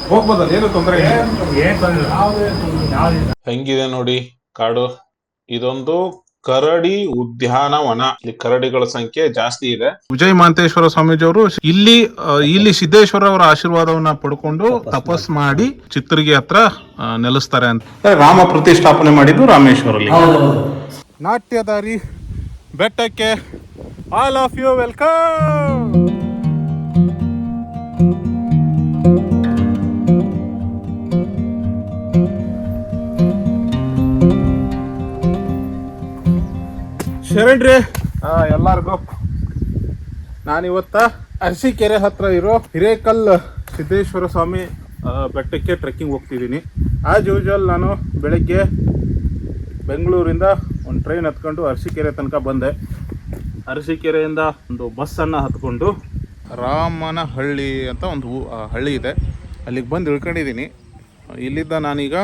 ಹೋಗ್ಬೋದಲ್ಲ, ಏನು ತೊಂದರೆ ಹೆಂಗಿದೆ ನೋಡಿ ಕಾಡು. ಇದೊಂದು ಕರಡಿ ಉದ್ಯಾನವನ. ಇಲ್ಲಿ ಕರಡಿಗಳ ಸಂಖ್ಯೆ ಜಾಸ್ತಿ ಇದೆ. ವಿಜಯ ಮಹಾಂತೇಶ್ವರ ಸ್ವಾಮೀಜಿಯವರು ಇಲ್ಲಿ ಸಿದ್ದೇಶ್ವರ ಅವರ ಆಶೀರ್ವಾದವನ್ನ ಪಡ್ಕೊಂಡು ತಪಸ್ ಮಾಡಿ ಚಿತ್ರಗಿ ಹತ್ರ ನೆಲೆಸ್ತಾರೆ ಅಂತ ರಾಮ ಪ್ರತಿಷ್ಠಾಪನೆ ಮಾಡಿದ್ದು ರಾಮೇಶ್ವರಲ್ಲಿ. ನಾಟ್ಯದಾರಿ ಬೆಟ್ಟಕ್ಕೆ ಆಲ್ ಆಫ್ ಯು ವೆಲ್ಕಮ್. ಶರಣ್ರಿ ಎಲ್ಲರಿಗೂ. ನಾನಿವತ್ತ ಅರಸೀಕೆರೆ ಹತ್ರ ಇರೋ ಹಿರೇಕಲ್ ಸಿದ್ದೇಶ್ವರ ಸ್ವಾಮಿ ಬೆಟ್ಟಕ್ಕೆ ಟ್ರೆಕ್ಕಿಂಗ್ ಹೋಗ್ತಿದ್ದೀನಿ. ಆಸ್ ಯೂಶುವಲ್ ನಾನು ಬೆಳಗ್ಗೆ ಬೆಂಗಳೂರಿಂದ ಒಂದು ಟ್ರೈನ್ ಹತ್ಕೊಂಡು ಅರಸೀಕೆರೆ ತನಕ ಬಂದೆ. ಅರಸೀಕೆರೆಯಿಂದ ಒಂದು ಬಸ್ಸನ್ನು ಹತ್ಕೊಂಡು ರಾಮನಹಳ್ಳಿ ಅಂತ ಒಂದು ಹಳ್ಳಿ ಇದೆ, ಅಲ್ಲಿಗೆ ಬಂದು ಇಳ್ಕೊಂಡಿದ್ದೀನಿ. ಇಲ್ಲಿದ್ದ ನಾನೀಗ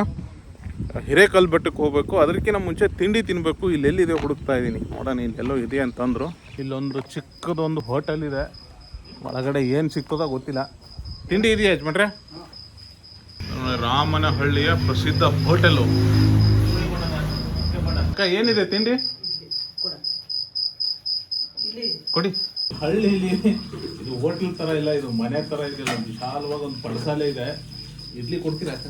ಹಿರೇಕಲ್ ಬೆಟ್ಟಕ್ಕೆ ಹೋಗಬೇಕು. ಅದಕ್ಕಿಂತ ಮುಂಚೆ ತಿಂಡಿ ತಿನ್ನಬೇಕು. ಇಲ್ಲೆಲ್ಲಿದೆ ಹುಡುಕ್ತಾ ಇದ್ದೀನಿ. ನೋಡೋಣ ಇಲ್ಲೆಲ್ಲೋ ಇದೆ ಅಂತಂದರು. ಇಲ್ಲೊಂದು ಚಿಕ್ಕದೊಂದು ಹೋಟೆಲ್ ಇದೆ, ಒಳಗಡೆ ಏನು ಸಿಗ್ತದೋ ಗೊತ್ತಿಲ್ಲ. ತಿಂಡಿ ಇದೆಯಾ ಯಜಮಾನ್ರೆ? ರಾಮನಹಳ್ಳಿಯ ಪ್ರಸಿದ್ಧ ಹೋಟೆಲು. ಅಕ್ಕ ಏನಿದೆ ತಿಂಡಿ ಕೊಡಿ. ಹಳ್ಳಿಲಿ ಇದು ಹೋಟೆಲ್ ಥರ ಇಲ್ಲ, ಇದು ಮನೆ ಥರ ಇದೆಯಲ್ಲ. ಒಂದು ವಿಶಾಲವಾಗಿ ಒಂದು ಪಡಸಾಲೆ ಇದೆ. ಇಡ್ಲಿ ಕೊಡ್ತೀರಾ ಅಕ್ಕ?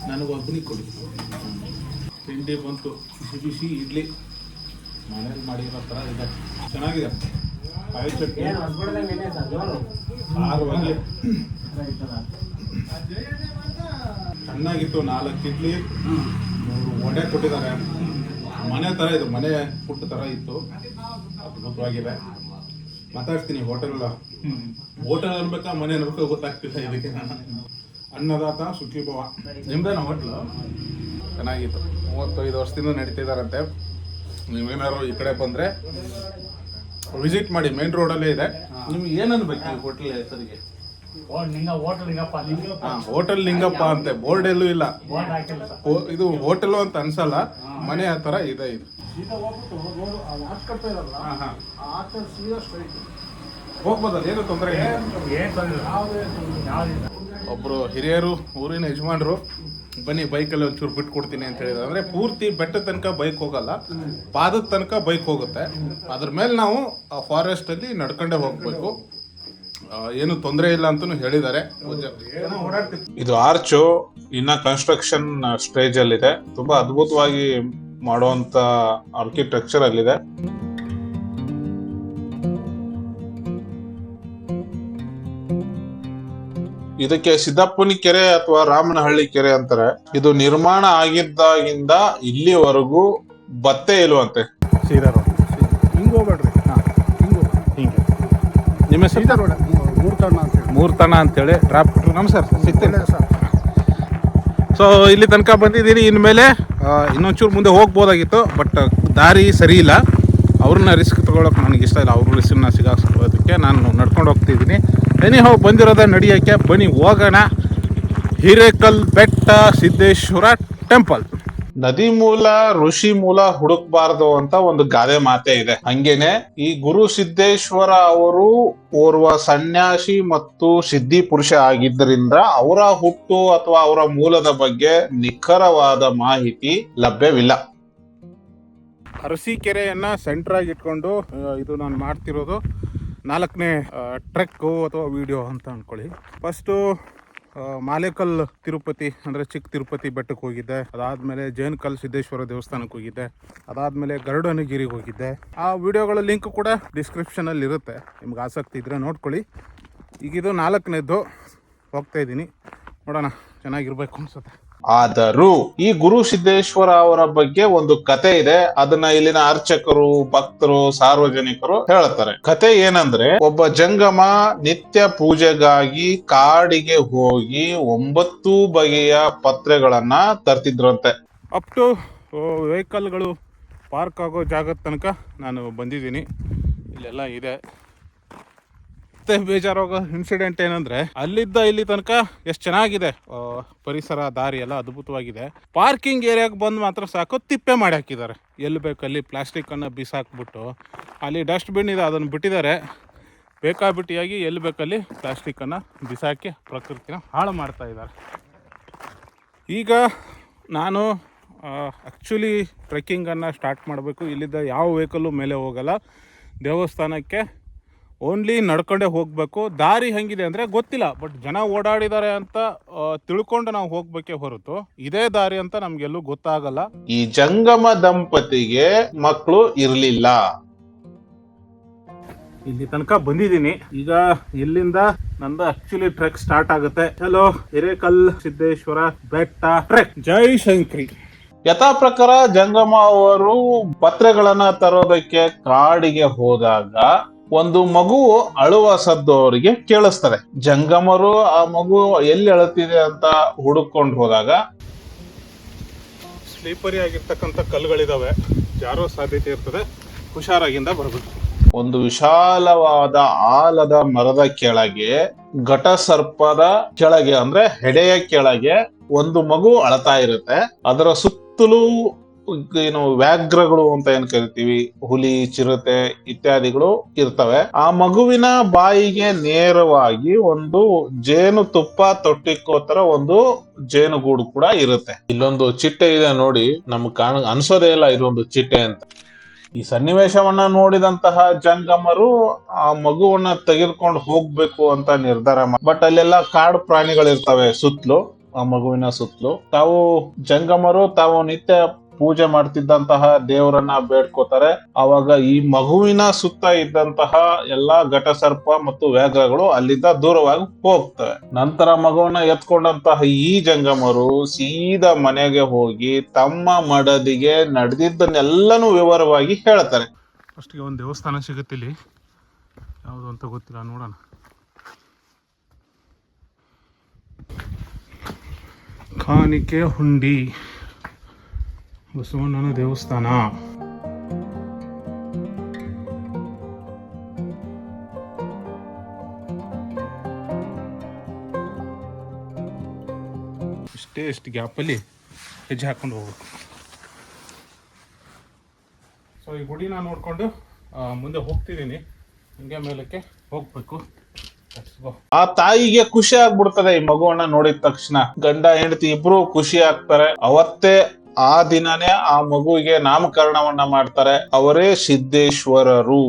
ನನಗೊಬ್ಬನಿಗೆ ಕೊಡಿ. ತಿಂಡಿ ಬಂತು, ಬಿಸಿ ಬಿಸಿ ಇಡ್ಲಿ ಮನೇಲಿ ಮಾಡಿರೋ ಥರ ಇದೆ, ಚೆನ್ನಾಗಿದೆ. ಕಾಯಿ ಚಟ್ನಿ, ಖಾರವಾಗಿ ಚೆನ್ನಾಗಿತ್ತು. 4 ಇಡ್ಲಿ, 3 ವಡೆ ಕೊಟ್ಟಿದ್ದಾರೆ. ಮನೆ ಥರ ಇದು, ಮನೆ ಫುಡ್ ಥರ ಇತ್ತು, ಅದ್ಭುತವಾಗಿದೆ. ಮಾತಾಡ್ತೀನಿ. ಹೋಟೆಲ್ ಅನ್ಬೇಕಾ ಮನೆ ಅನ್ಬೇಕಾ ಗೊತ್ತಾಗ್ತಿಲ್ಲ ಇದಕ್ಕೆ. ನಾನು ಅನ್ನದಾತ ಸುಖೀಭವ. ನಿಮ್ದೇನ ಹೋಟ್ಲು? ಚೆನ್ನಾಗಿತ್ತು. 35 ವರ್ಷದಿಂದ ನಡೀತಿದಾರಂತೆ. ನೀವೇನಾದ್ರು ಈ ಕಡೆ ಬಂದರೆ ವಿಸಿಟ್ ಮಾಡಿ. ಮೇನ್ ರೋಡಲ್ಲೇ ಇದೆ. ನಿಮ್ಗೆ ಏನನ್ಬೇಕು ಈ ಹೋಟೆಲ್ ಹೆಸರಿಗೆ? ಹೋಟೆಲ್ ಲಿಂಗಪ್ಪ ಅಂತೆ. ಬೋರ್ಡ್ ಎಲ್ಲೂ ಇಲ್ಲ. ಇದು ಹೋಟೆಲು ಅಂತ ಅನ್ಸಲ್ಲ, ಮನೆ ಆ ಥರ ಇದೆ. ಇದು ಹೋಗ್ಬೋದಲ್ಲ, ಏನು ತೊಂದರೆ ಒಬ್ರು ಹಿರಿಯರು ಊರಿನ ಯಜಮಾನ್ರು ಬನ್ನಿ ಬೈಕಲ್ಲಿ ಒಂಚೂರು ಬಿಟ್ಟು ಕೊಡ್ತೀನಿ ಅಂತ ಹೇಳಿದ್ರು. ಅಂದರೆ ಪೂರ್ತಿ ಬೆಟ್ಟ ತನಕ ಬೈಕ್ ಹೋಗಲ್ಲ, ಪಾದದ ತನಕ ಬೈಕ್ ಹೋಗುತ್ತೆ. ಅದ್ರ ಮೇಲೆ ನಾವು ಆ ಫಾರೆಸ್ಟಲ್ಲಿ ನಡ್ಕೊಂಡೇ ಹೋಗ್ಬೇಕು, ಏನು ತೊಂದರೆ ಇಲ್ಲ ಅಂತಲೂ ಹೇಳಿದ್ದಾರೆ. ಇದು ಆರ್ಚು ಇನ್ನ ಕನ್ಸ್ಟ್ರಕ್ಷನ್ ಸ್ಟೇಜ್ ಅಲ್ಲಿದೆ. ತುಂಬಾ ಅದ್ಭುತವಾಗಿ ಮಾಡುವಂತ ಆರ್ಕಿಟೆಕ್ಚರ್ ಅಲ್ಲಿದೆ. ಇದಕ್ಕೆ ಸಿದ್ದಪ್ಪನಿ ಕೆರೆ ಅಥವಾ ರಾಮನಹಳ್ಳಿ ಕೆರೆ ಅಂತಾರೆ. ಇದು ನಿರ್ಮಾಣ ಆಗಿದ್ದಾಗಿಂದ ಇಲ್ಲಿವರೆಗೂ ಬತ್ತೆ ಇಲ್ವಂತೆ. ನಿಮ್ಮ ಹೆಸರು? ಮೂರ್ತಣ್ಣ ಅಂತೇಳಿ ಡ್ರಾಪ್ ಕೊಟ್ಟರು. ನಮಸ್ಕಾರ, ಸಿಗ್ತೇನೆ ಸರ್. ಸೊ ಇಲ್ಲಿ ತನಕ ಬಂದಿದ್ದೀನಿ. ಇನ್ಮೇಲೆ ಇನ್ನೊಂಚೂರು ಮುಂದೆ ಹೋಗ್ಬೋದಾಗಿತ್ತು, ಬಟ್ ದಾರಿ ಸರಿ ಇಲ್ಲ. ಅವ್ರನ್ನ ರಿಸ್ಕ್ ತೊಗೊಳಕ್ಕೆ ನನಗೆ ಇಷ್ಟ ಇಲ್ಲ. ಅವ್ರ ರಿಸ್ಕನ್ನ ಸಿಗಾಕ್ಸೋದಕ್ಕೆ ನಾನು ನಡ್ಕೊಂಡು ಹೋಗ್ತಿದ್ದೀನಿ. ಎನಿಹೌ ಬಂದಿರೋದ ನಡಿಯೋಕ್ಕೆ ಬನ್ನಿ ಹೋಗೋಣ. ಹಿರೇಕಲ್ ಬೆಟ್ಟ ಸಿದ್ದೇಶ್ವರ ಟೆಂಪಲ್. ನದಿ ಮೂಲ ಋಷಿ ಮೂಲ ಹುಡುಕ್ಬಾರ್ದು ಅಂತ ಒಂದು ಗಾದೆ ಮಾತೆ ಇದೆ. ಹಂಗೇನೆ ಈ ಗುರು ಸಿದ್ದೇಶ್ವರ ಅವರು ಓರ್ವ ಸನ್ಯಾಸಿ ಮತ್ತು ಸಿದ್ಧಿ ಪುರುಷ ಆಗಿದ್ದರಿಂದ ಅವರ ಹುಟ್ಟು ಅಥವಾ ಅವರ ಮೂಲದ ಬಗ್ಗೆ ನಿಖರವಾದ ಮಾಹಿತಿ ಲಭ್ಯವಿಲ್ಲ. ಅರಸೀಕೆರೆಯನ್ನ ಸೆಂಟರ್ ಆಗಿ ಇಟ್ಕೊಂಡು ಇದು ನಾನು ಮಾಡ್ತಿರೋದು 4ನೇ ಟ್ರೆಕ್ಕು ಅಥವಾ ವಿಡಿಯೋ ಅಂತ ಅಂದ್ಕೊಳ್ಳಿ. ಫಸ್ಟು ಮಾಲೇಕಲ್ ತಿರುಪತಿ ಅಂದರೆ ಚಿಕ್ಕ ತಿರುಪತಿ ಬೆಟ್ಟಕ್ಕೆ ಹೋಗಿದ್ದೆ. ಅದಾದಮೇಲೆ ಜೈನಕಲ್ ಸಿದ್ದೇಶ್ವರ ದೇವಸ್ಥಾನಕ್ಕೆ ಹೋಗಿದ್ದೆ. ಅದಾದಮೇಲೆ ಗರುಡನಗಿರಿಗೆ ಹೋಗಿದ್ದೆ. ಆ ವಿಡಿಯೋಗಳ ಲಿಂಕ್ ಕೂಡ ಡಿಸ್ಕ್ರಿಪ್ಷನಲ್ಲಿ ಇರುತ್ತೆ, ನಿಮ್ಗೆ ಆಸಕ್ತಿ ಇದ್ದರೆ ನೋಡ್ಕೊಳ್ಳಿ. ಈಗ ಇದು 4ನೇದ್ದು ಹೋಗ್ತಾ ಇದ್ದೀನಿ. ನೋಡೋಣ, ಚೆನ್ನಾಗಿರ್ಬೇಕು ಅನ್ಸುತ್ತೆ. ಆದರೂ ಈ ಗುರು ಸಿದ್ದೇಶ್ವರ ಅವರ ಬಗ್ಗೆ ಒಂದು ಕತೆ ಇದೆ. ಅದನ್ನ ಇಲ್ಲಿನ ಅರ್ಚಕರು, ಭಕ್ತರು, ಸಾರ್ವಜನಿಕರು ಹೇಳ್ತಾರೆ. ಕತೆ ಏನಂದ್ರೆ, ಒಬ್ಬ ಜಂಗಮ ನಿತ್ಯ ಪೂಜೆಗಾಗಿ ಕಾಡಿಗೆ ಹೋಗಿ 9 ಬಗೆಯ ಪತ್ರೆಗಳನ್ನ ತರ್ತಿದ್ರಂತೆ. ಅಪ್ ಟು ವೆಹಿಕಲ್ಗಳು ಪಾರ್ಕ್ ಆಗೋ ಜಾಗದ ತನಕ ನಾನು ಬಂದಿದ್ದೀನಿ. ಇಲ್ಲೆಲ್ಲ ಇದೆ. ಮತ್ತೆ ಬೇಜಾರಾಗೋ ಇನ್ಸಿಡೆಂಟ್ ಏನಂದ್ರೆ, ಅಲ್ಲಿದ್ದ ಇಲ್ಲಿ ತನಕ ಎಷ್ಟು ಚೆನ್ನಾಗಿದೆ ಪರಿಸರ, ದಾರಿ ಎಲ್ಲ ಅದ್ಭುತವಾಗಿದೆ. ಪಾರ್ಕಿಂಗ್ ಏರಿಯಾಗೆ ಬಂದು ಮಾತ್ರ ಸಾಕು, ತಿಪ್ಪೆ ಮಾಡಿ ಹಾಕಿದ್ದಾರೆ. ಎಲ್ಲಿ ಬೇಕಲ್ಲಿ ಪ್ಲಾಸ್ಟಿಕ್ ಅನ್ನು ಬಿಸಾಕ್ಬಿಟ್ಟು ಅಲ್ಲಿ ಡಸ್ಟ್ ಬಿನ್ ಇದೆ, ಅದನ್ನು ಬಿಟ್ಟಿದ್ದಾರೆ. ಬೇಕಾಬಿಟ್ಟಿಯಾಗಿ ಎಲ್ಲಿ ಬೇಕಲ್ಲಿ ಪ್ಲಾಸ್ಟಿಕ್ಕನ್ನು ಬಿಸಾಕಿ ಪ್ರಕೃತಿನ ಹಾಳು ಮಾಡ್ತಾ ಇದ್ದಾರೆ. ಈಗ ನಾನು ಆ್ಯಕ್ಚುಲಿ ಟ್ರೆಕ್ಕಿಂಗನ್ನು ಸ್ಟಾರ್ಟ್ ಮಾಡಬೇಕು. ಇಲ್ಲಿದ್ದ ಯಾವ ವೆಹಿಕಲ್ಲು ಮೇಲೆ ಹೋಗಲ್ಲ. ದೇವಸ್ಥಾನಕ್ಕೆ ಓನ್ಲಿ ನಡ್ಕೊಂಡೇ ಹೋಗಬೇಕು. ದಾರಿ ಹೆಂಗಿದೆ ಅಂದರೆ ಗೊತ್ತಿಲ್ಲ, ಬಟ್ ಜನ ಓಡಾಡಿದ್ದಾರೆ ಅಂತ ತಿಳ್ಕೊಂಡು ನಾವು ಹೋಗ್ಬೇಕೇ ಹೊರತು ಇದೇ ದಾರಿ ಅಂತ ನಮಗೆಲ್ಲೂ ಗೊತ್ತಾಗಲ್ಲ. ಈ ಜಂಗಮ ದಂಪತಿಗೆ ಮಕ್ಕಳು ಇರಲಿಲ್ಲ. ಇಲ್ಲಿ ತನಕ ಬಂದಿದ್ದೀನಿ. ಈಗ ಇಲ್ಲಿಂದ ನಂದು ಆಕ್ಚುಲಿ ಟ್ರೆಕ್ ಸ್ಟಾರ್ಟ್ ಆಗುತ್ತೆ. ಹಲೋ, ಹಿರೇಕಲ್ ಸಿದ್ದೇಶ್ವರ ಬೆಟ್ಟ ಟ್ರೆಕ್. ಜೈ ಶಂಕ್ರಿ. ಯಥಾ ಪ್ರಕಾರ ಜಂಗಮ ಅವರು ಪತ್ರೆಗಳನ್ನ ತರೋದಕ್ಕೆ ಕಾಡಿಗೆ ಹೋದಾಗ ಒಂದು ಮಗು ಅಳುವ ಸದ್ದು ಅವರಿಗೆ ಕೇಳಿಸ್ತದೆ. ಜಂಗಮರು ಆ ಮಗು ಎಲ್ಲಿ ಅಳುತ್ತಿದೆ ಅಂತ ಹುಡುಕೊಂಡು ಹೋದಾಗ ಸ್ಲೀಪರಿ ಆಗಿರ್ತಕ್ಕಂಥ ಕಲ್ಲುಗಳಿದಾವೆ, ಜಾರೋ ಸಾಧ್ಯತೆ ಇರ್ತದೆ. ಹುಷಾರಾಗಿಂದ ಬರಬೇಕು. ಒಂದು ವಿಶಾಲವಾದ ಆಲದ ಮರದ ಕೆಳಗೆ, ಘಟ ಸರ್ಪದ ಕೆಳಗೆ ಅಂದ್ರೆ ಹೆಡೆಯ ಕೆಳಗೆ ಒಂದು ಮಗು ಅಳತಾ ಇರುತ್ತೆ. ಅದರ ಸುತ್ತಲೂ ಏನು ವ್ಯಾಘ್ರಗಳು ಅಂತ ಏನ್ ಕರಿತೀವಿ, ಹುಲಿ, ಚಿರತೆ ಇತ್ಯಾದಿಗಳು ಇರ್ತವೆ. ಆ ಮಗುವಿನ ಬಾಯಿಗೆ ನೇರವಾಗಿ ಒಂದು ಜೇನು ತುಪ್ಪ ತೊಟ್ಟಿಕ್ಕೋತರ ಒಂದು ಜೇನುಗೂಡು ಕೂಡ ಇರುತ್ತೆ. ಇಲ್ಲೊಂದು ಚಿಟ್ಟೆ ಇದೆ ನೋಡಿ, ನಮ್ಗೆ ಅನ್ಸೋದೇ ಇಲ್ಲ ಇದೊಂದು ಚಿಟ್ಟೆ ಅಂತ. ಈ ಸನ್ನಿವೇಶವನ್ನ ನೋಡಿದಂತಹ ಜಂಗಮರು ಆ ಮಗುವನ್ನ ತೆಗೆದುಕೊಂಡು ಹೋಗ್ಬೇಕು ಅಂತ ನಿರ್ಧಾರ ಬಟ್ ಅಲ್ಲೆಲ್ಲ ಕಾಡು ಪ್ರಾಣಿಗಳಿರ್ತವೆ ಸುತ್ತಲೂ, ಆ ಮಗುವಿನ ಸುತ್ತಲೂ. ತಾವು ಜಂಗಮರು ತಾವು ನಿತ್ಯ ಪೂಜೆ ಮಾಡ್ತಿದ್ದಂತಹ ದೇವರನ್ನ ಬೇಡ್ಕೋತಾರೆ. ಅವಾಗ ಈ ಮಗುವಿನ ಸುತ್ತ ಇದ್ದಂತಹ ಎಲ್ಲಾ ಘಟಸರ್ಪ ಮತ್ತು ವ್ಯಾಘ್ರಗಳು ಅಲ್ಲಿಂದ ದೂರವಾಗಿ ಹೋಗ್ತವೆ. ನಂತರ ಮಗುವನ್ನ ಎತ್ಕೊಂಡಂತಹ ಈ ಜಂಗಮರು ಸೀದಾ ಮನೆಗೆ ಹೋಗಿ ತಮ್ಮ ಮಡದಿಗೆ ನಡೆದಿದ್ದನ್ನೆಲ್ಲನೂ ವಿವರವಾಗಿ ಹೇಳ್ತಾರೆ. ಫಸ್ಟ್ಗೆ ಒಂದು ದೇವಸ್ಥಾನ ಸಿಗುತ್ತಿಲ್ಲಿ, ಯಾವುದು ಅಂತ ಗೊತ್ತಿಲ್ಲ, ನೋಡೋಣ. ಕಾಣಿಕೆ ಹುಂಡಿ ಬಸವಣ್ಣನ ದೇವಸ್ಥಾನ. ಇಷ್ಟು ಗ್ಯಾಪಲ್ಲಿ ಹೆಜ್ಜೆ ಹಾಕೊಂಡು ಹೋಗ್ಬೇಕು. ಸೊ ಈ ಗುಡಿನ ನೋಡ್ಕೊಂಡು ಮುಂದೆ ಹೋಗ್ತಿದ್ದೀನಿ. ಹಿಂಗೆ ಮೇಲಕ್ಕೆ ಹೋಗ್ಬೇಕು. ಆ ತಾಯಿಗೆ ಖುಷಿ ಆಗ್ಬಿಡ್ತದೆ ಈ ಮಗುವನ್ನ ನೋಡಿದ ತಕ್ಷಣ. ಗಂಡ ಹೆಂಡತಿ ಇಬ್ರು ಖುಷಿ ಆಗ್ತಾರೆ. ಅವತ್ತೇ ಆ ದಿನನೇ ಆ ಮಗುವಿಗೆ ನಾಮಕರಣವನ್ನ ಮಾಡ್ತಾರೆ. ಅವರೇ ಸಿದ್ದೇಶ್ವರರು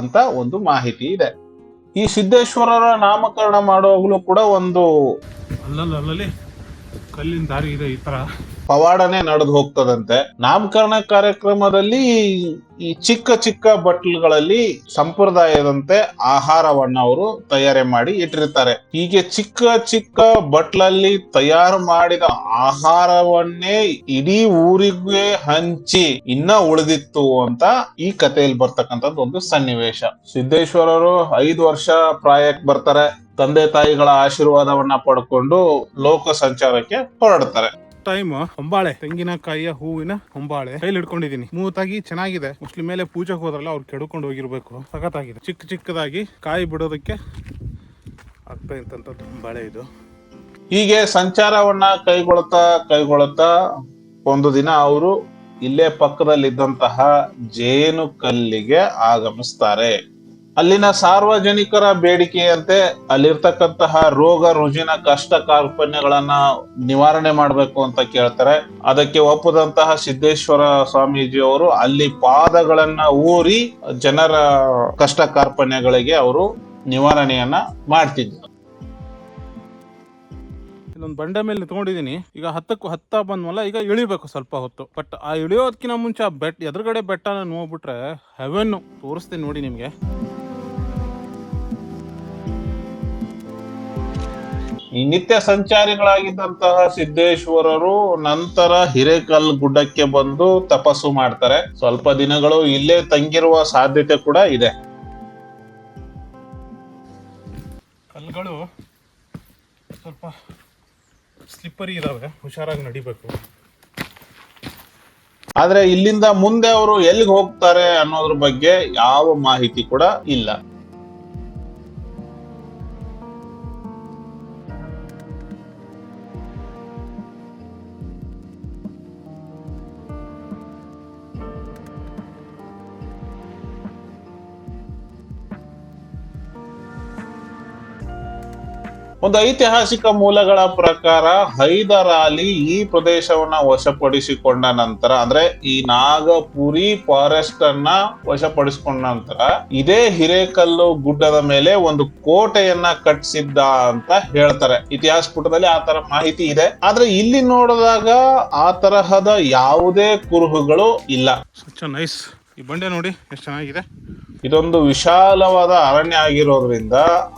ಅಂತ ಒಂದು ಮಾಹಿತಿ ಇದೆ. ಈ ಸಿದ್ದೇಶ್ವರರ ನಾಮಕರಣ ಮಾಡುವಾಗಲೂ ಕೂಡ ಒಂದು ಅಲ್ಲಲ್ಲಿ ಕಲ್ಲಿನ ದಾರಿ ಇದೆ, ಈ ತರ ಪವಾಡನೆ ನಡೆದು ಹೋಗ್ತದಂತೆ. ನಾಮಕರಣ ಕಾರ್ಯಕ್ರಮದಲ್ಲಿ ಈ ಚಿಕ್ಕ ಚಿಕ್ಕ ಬಟ್ಲುಗಳಲ್ಲಿ ಸಂಪ್ರದಾಯದಂತೆ ಆಹಾರವನ್ನ ಅವರು ತಯಾರಿ ಮಾಡಿ ಇಟ್ಟಿರ್ತಾರೆ. ಹೀಗೆ ಚಿಕ್ಕ ಚಿಕ್ಕ ಬಟ್ಲಲ್ಲಿ ತಯಾರು ಮಾಡಿದ ಆಹಾರವನ್ನೇ ಇಡೀ ಊರಿಗೆ ಹಂಚಿ ಇನ್ನ ಉಳಿದಿತ್ತು ಅಂತ ಈ ಕಥೆಯಲ್ಲಿ ಬರ್ತಕ್ಕಂಥದ್ದು ಒಂದು ಸನ್ನಿವೇಶ. ಸಿದ್ದೇಶ್ವರರು 5 ವರ್ಷ ಪ್ರಾಯಕ್ಕೆ ಬರ್ತಾರೆ. ತಂದೆ ತಾಯಿಗಳ ಆಶೀರ್ವಾದವನ್ನ ಪಡ್ಕೊಂಡು ಲೋಕ ಸಂಚಾರಕ್ಕೆ ಹೊರಡ್ತಾರೆ. ಟೈಮ್ ಹೊಂಬಾಳೆ, ತೆಂಗಿನಕಾಯಿಯ ಹೂವಿನ ಹೊಂಬಾಳೆ ಕೈಲಿ ಹಿಡ್ಕೊಂಡಿದೀನಿ. ಸ್ಮೂತಾಗಿ ಚೆನ್ನಾಗಿದೆ. ಮುಸ್ಲಿಂ ಮೇಲೆ ಪೂಜೆಗೆ ಹೋದ್ರಲ್ಲ ಅವ್ರು ಕೆಡ್ಕೊಂಡು ಹೋಗಿರ್ಬೇಕು. ಸಖತ್ತಾಗಿದೆ. ಚಿಕ್ಕ ಚಿಕ್ಕದಾಗಿ ಕಾಯಿ ಬಿಡೋದಕ್ಕೆ ಆಗ್ತಾ ಇತ್ತಂತದ್ದು ಹೊಂಬಾಳೆ ಇದು. ಹೀಗೆ ಸಂಚಾರವನ್ನ ಕೈಗೊಳ್ಳುತ್ತಾ ಒಂದು ದಿನ ಅವರು ಇಲ್ಲೇ ಪಕ್ಕದಲ್ಲಿದ್ದಂತಹ ಜೇನು ಕಲ್ಲಿಗೆ ಆಗಮಿಸ್ತಾರೆ. ಅಲ್ಲಿನ ಸಾರ್ವಜನಿಕರ ಬೇಡಿಕೆಯಂತೆ ಅಲ್ಲಿರ್ತಕ್ಕಂತಹ ರೋಗ ರುಜಿನ ಕಷ್ಟ ಕಾರ್ಪಣ್ಯಗಳನ್ನ ನಿವಾರಣೆ ಮಾಡ್ಬೇಕು ಅಂತ ಕೇಳ್ತಾರೆ. ಅದಕ್ಕೆ ಒಪ್ಪದಂತಹ ಸಿದ್ದೇಶ್ವರ ಸ್ವಾಮೀಜಿ ಅವರು ಅಲ್ಲಿ ಪಾದಗಳನ್ನ ಊರಿ ಜನರ ಕಷ್ಟ ಕಾರ್ಪಣ್ಯಗಳಿಗೆ ಅವರು ನಿವಾರಣೆಯನ್ನ ಮಾಡ್ತಿದ್ರು. ಇಲ್ಲೊಂದು ಬಂಡೆ ಮೇಲೆ ನಿಂತ್ಕೊಂಡಿದೀನಿ. ಈಗ ಹತ್ತ ಬಂದ್ಮಲ್ಲ, ಈಗ ಇಳಿಬೇಕು ಸ್ವಲ್ಪ ಹೊತ್ತು. ಬಟ್ ಆ ಇಳಿಯೋದಕ್ಕಿಂತ ಮುಂಚೆ ಆ ಎದುರುಗಡೆ ಬೆಟ್ಟನ ನೋಡ್ಬಿಟ್ರೆ ಹೆವೆನ್ ತೋರಿಸ್ತೀನಿ ನೋಡಿ ನಿಮ್ಗೆ. ಈ ನಿತ್ಯ ಸಂಚಾರಿಗಳಾಗಿದ್ದಂತಹ ಸಿದ್ದೇಶ್ವರರು ನಂತರ ಹಿರೇಕಲ್ ಗುಡ್ಡಕ್ಕೆ ಬಂದು ತಪಸ್ಸು ಮಾಡ್ತಾರೆ. ಸ್ವಲ್ಪ ದಿನಗಳು ಇಲ್ಲೇ ತಂಗಿರುವ ಸಾಧ್ಯತೆ ಕೂಡ ಇದೆ. ಕಲ್ಲುಗಳು ಸ್ವಲ್ಪ ಸ್ಲಿಪ್ಪರಿ ಇದಾವೆ, ಹುಷಾರಾಗಿ ನಡಿಬೇಕು. ಆದ್ರೆ ಇಲ್ಲಿಂದ ಮುಂದೆ ಅವರು ಎಲ್ಲಿಗೆ ಹೋಗ್ತಾರೆ ಅನ್ನೋದ್ರ ಬಗ್ಗೆ ಯಾವ ಮಾಹಿತಿ ಕೂಡ ಇಲ್ಲ. ಒಂದು ಐತಿಹಾಸಿಕ ಮೂಲಗಳ ಪ್ರಕಾರ ಹೈದರಾಲಿ ಈ ಪ್ರದೇಶವನ್ನ ವಶಪಡಿಸಿಕೊಂಡ ನಂತರ, ಅಂದ್ರೆ ಈ ನಾಗಪುರಿ ಫಾರೆಸ್ಟ್ ಅನ್ನ ವಶಪಡಿಸಿಕೊಂಡ ನಂತರ ಇದೇ ಹಿರೇಕಲ್ಲು ಗುಡ್ಡದ ಮೇಲೆ ಒಂದು ಕೋಟೆಯನ್ನ ಕಟ್ಟಿಸಿದ್ದ ಅಂತ ಹೇಳ್ತಾರೆ. ಇತಿಹಾಸ ಪುಟದಲ್ಲಿ ಆ ತರ ಮಾಹಿತಿ ಇದೆ. ಆದ್ರೆ ಇಲ್ಲಿ ನೋಡಿದಾಗ ಆ ತರಹದ ಯಾವುದೇ ಕುರುಹುಗಳು ಇಲ್ಲ. ನೈಸ್. ಈ ಬಂಡೆ ನೋಡಿ ಎಷ್ಟು ಚೆನ್ನಾಗಿದೆ. ಇದೊಂದು ವಿಶಾಲವಾದ ಅರಣ್ಯ ಆಗಿರೋದ್ರಿಂದ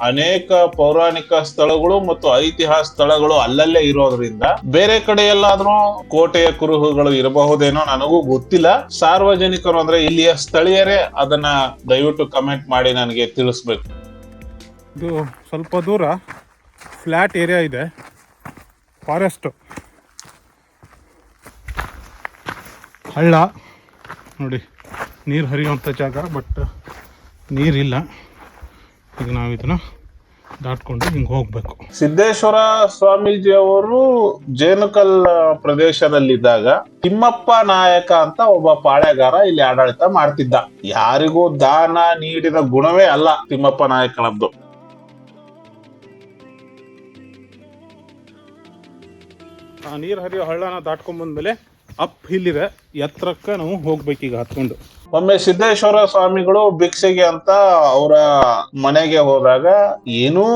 ಅನೇಕ ಪೌರಾಣಿಕ ಸ್ಥಳಗಳು ಮತ್ತು ಐತಿಹಾಸಿಕ ಸ್ಥಳಗಳು ಅಲ್ಲಲ್ಲೇ ಇರೋದ್ರಿಂದ ಬೇರೆ ಕಡೆ ಎಲ್ಲಾದ್ರೂ ಕೋಟೆಯ ಕುರುಹುಗಳು ಇರಬಹುದೇನೋ, ನನಗೂ ಗೊತ್ತಿಲ್ಲ. ಸಾರ್ವಜನಿಕರು ಅಂದ್ರೆ ಇಲ್ಲಿಯ ಸ್ಥಳೀಯರೇ ಅದನ್ನ ದಯವಿಟ್ಟು ಕಮೆಂಟ್ ಮಾಡಿ ನನಗೆ ತಿಳಿಸ್ಬೇಕು. ಇದು ಸ್ವಲ್ಪ ದೂರ ಫ್ಲಾಟ್ ಏರಿಯಾ ಇದೆ, ಫಾರೆಸ್ಟ್, ಹಳ್ಳ ನೋಡಿ, ನೀರು ಹರಿಯುವಂಥ ಜಾಗ, ಬಟ್ ನೀರಿಲ್ಲ. ಈಗ ನಾವು ಇದನ್ನ ದಾಟ್ಕೊಂಡು ಹಿಂಗೆ ಹೋಗ್ಬೇಕು. ಸಿದ್ದೇಶ್ವರ ಸ್ವಾಮೀಜಿ ಅವರು ಜೇನುಕಲ್ ಪ್ರದೇಶದಲ್ಲಿದ್ದಾಗ ತಿಮ್ಮಪ್ಪ ನಾಯಕ ಅಂತ ಒಬ್ಬ ಪಾಳೆಗಾರ ಇಲ್ಲಿ ಆಡಳಿತ ಮಾಡ್ತಿದ್ದ. ಯಾರಿಗೂ ದಾನ ನೀಡಿದ ಗುಣವೇ ಅಲ್ಲ ತಿಮ್ಮಪ್ಪ ನಾಯಕನದ್ದು. ಆ ನೀರು ಹರಿಯೋ ಹಳ್ಳನ ದಾಟ್ಕೊಂಡ್ ಬಂದ್ಮೇಲೆ ಅಪ್ ಹಿಲ್ ಇದೆ, ಎತ್ತರಕ್ಕೆ ನಾವು ಹೋಗ್ಬೇಕೀಗ ಹತ್ಕೊಂಡು. ಒಮ್ಮೆ ಸಿದ್ದೇಶ್ವರ ಸ್ವಾಮಿಗಳು ಭಿಕ್ಷೆಗೆ ಅಂತ ಅವರ ಮನೆಗೆ ಹೋದಾಗ ಏನೂ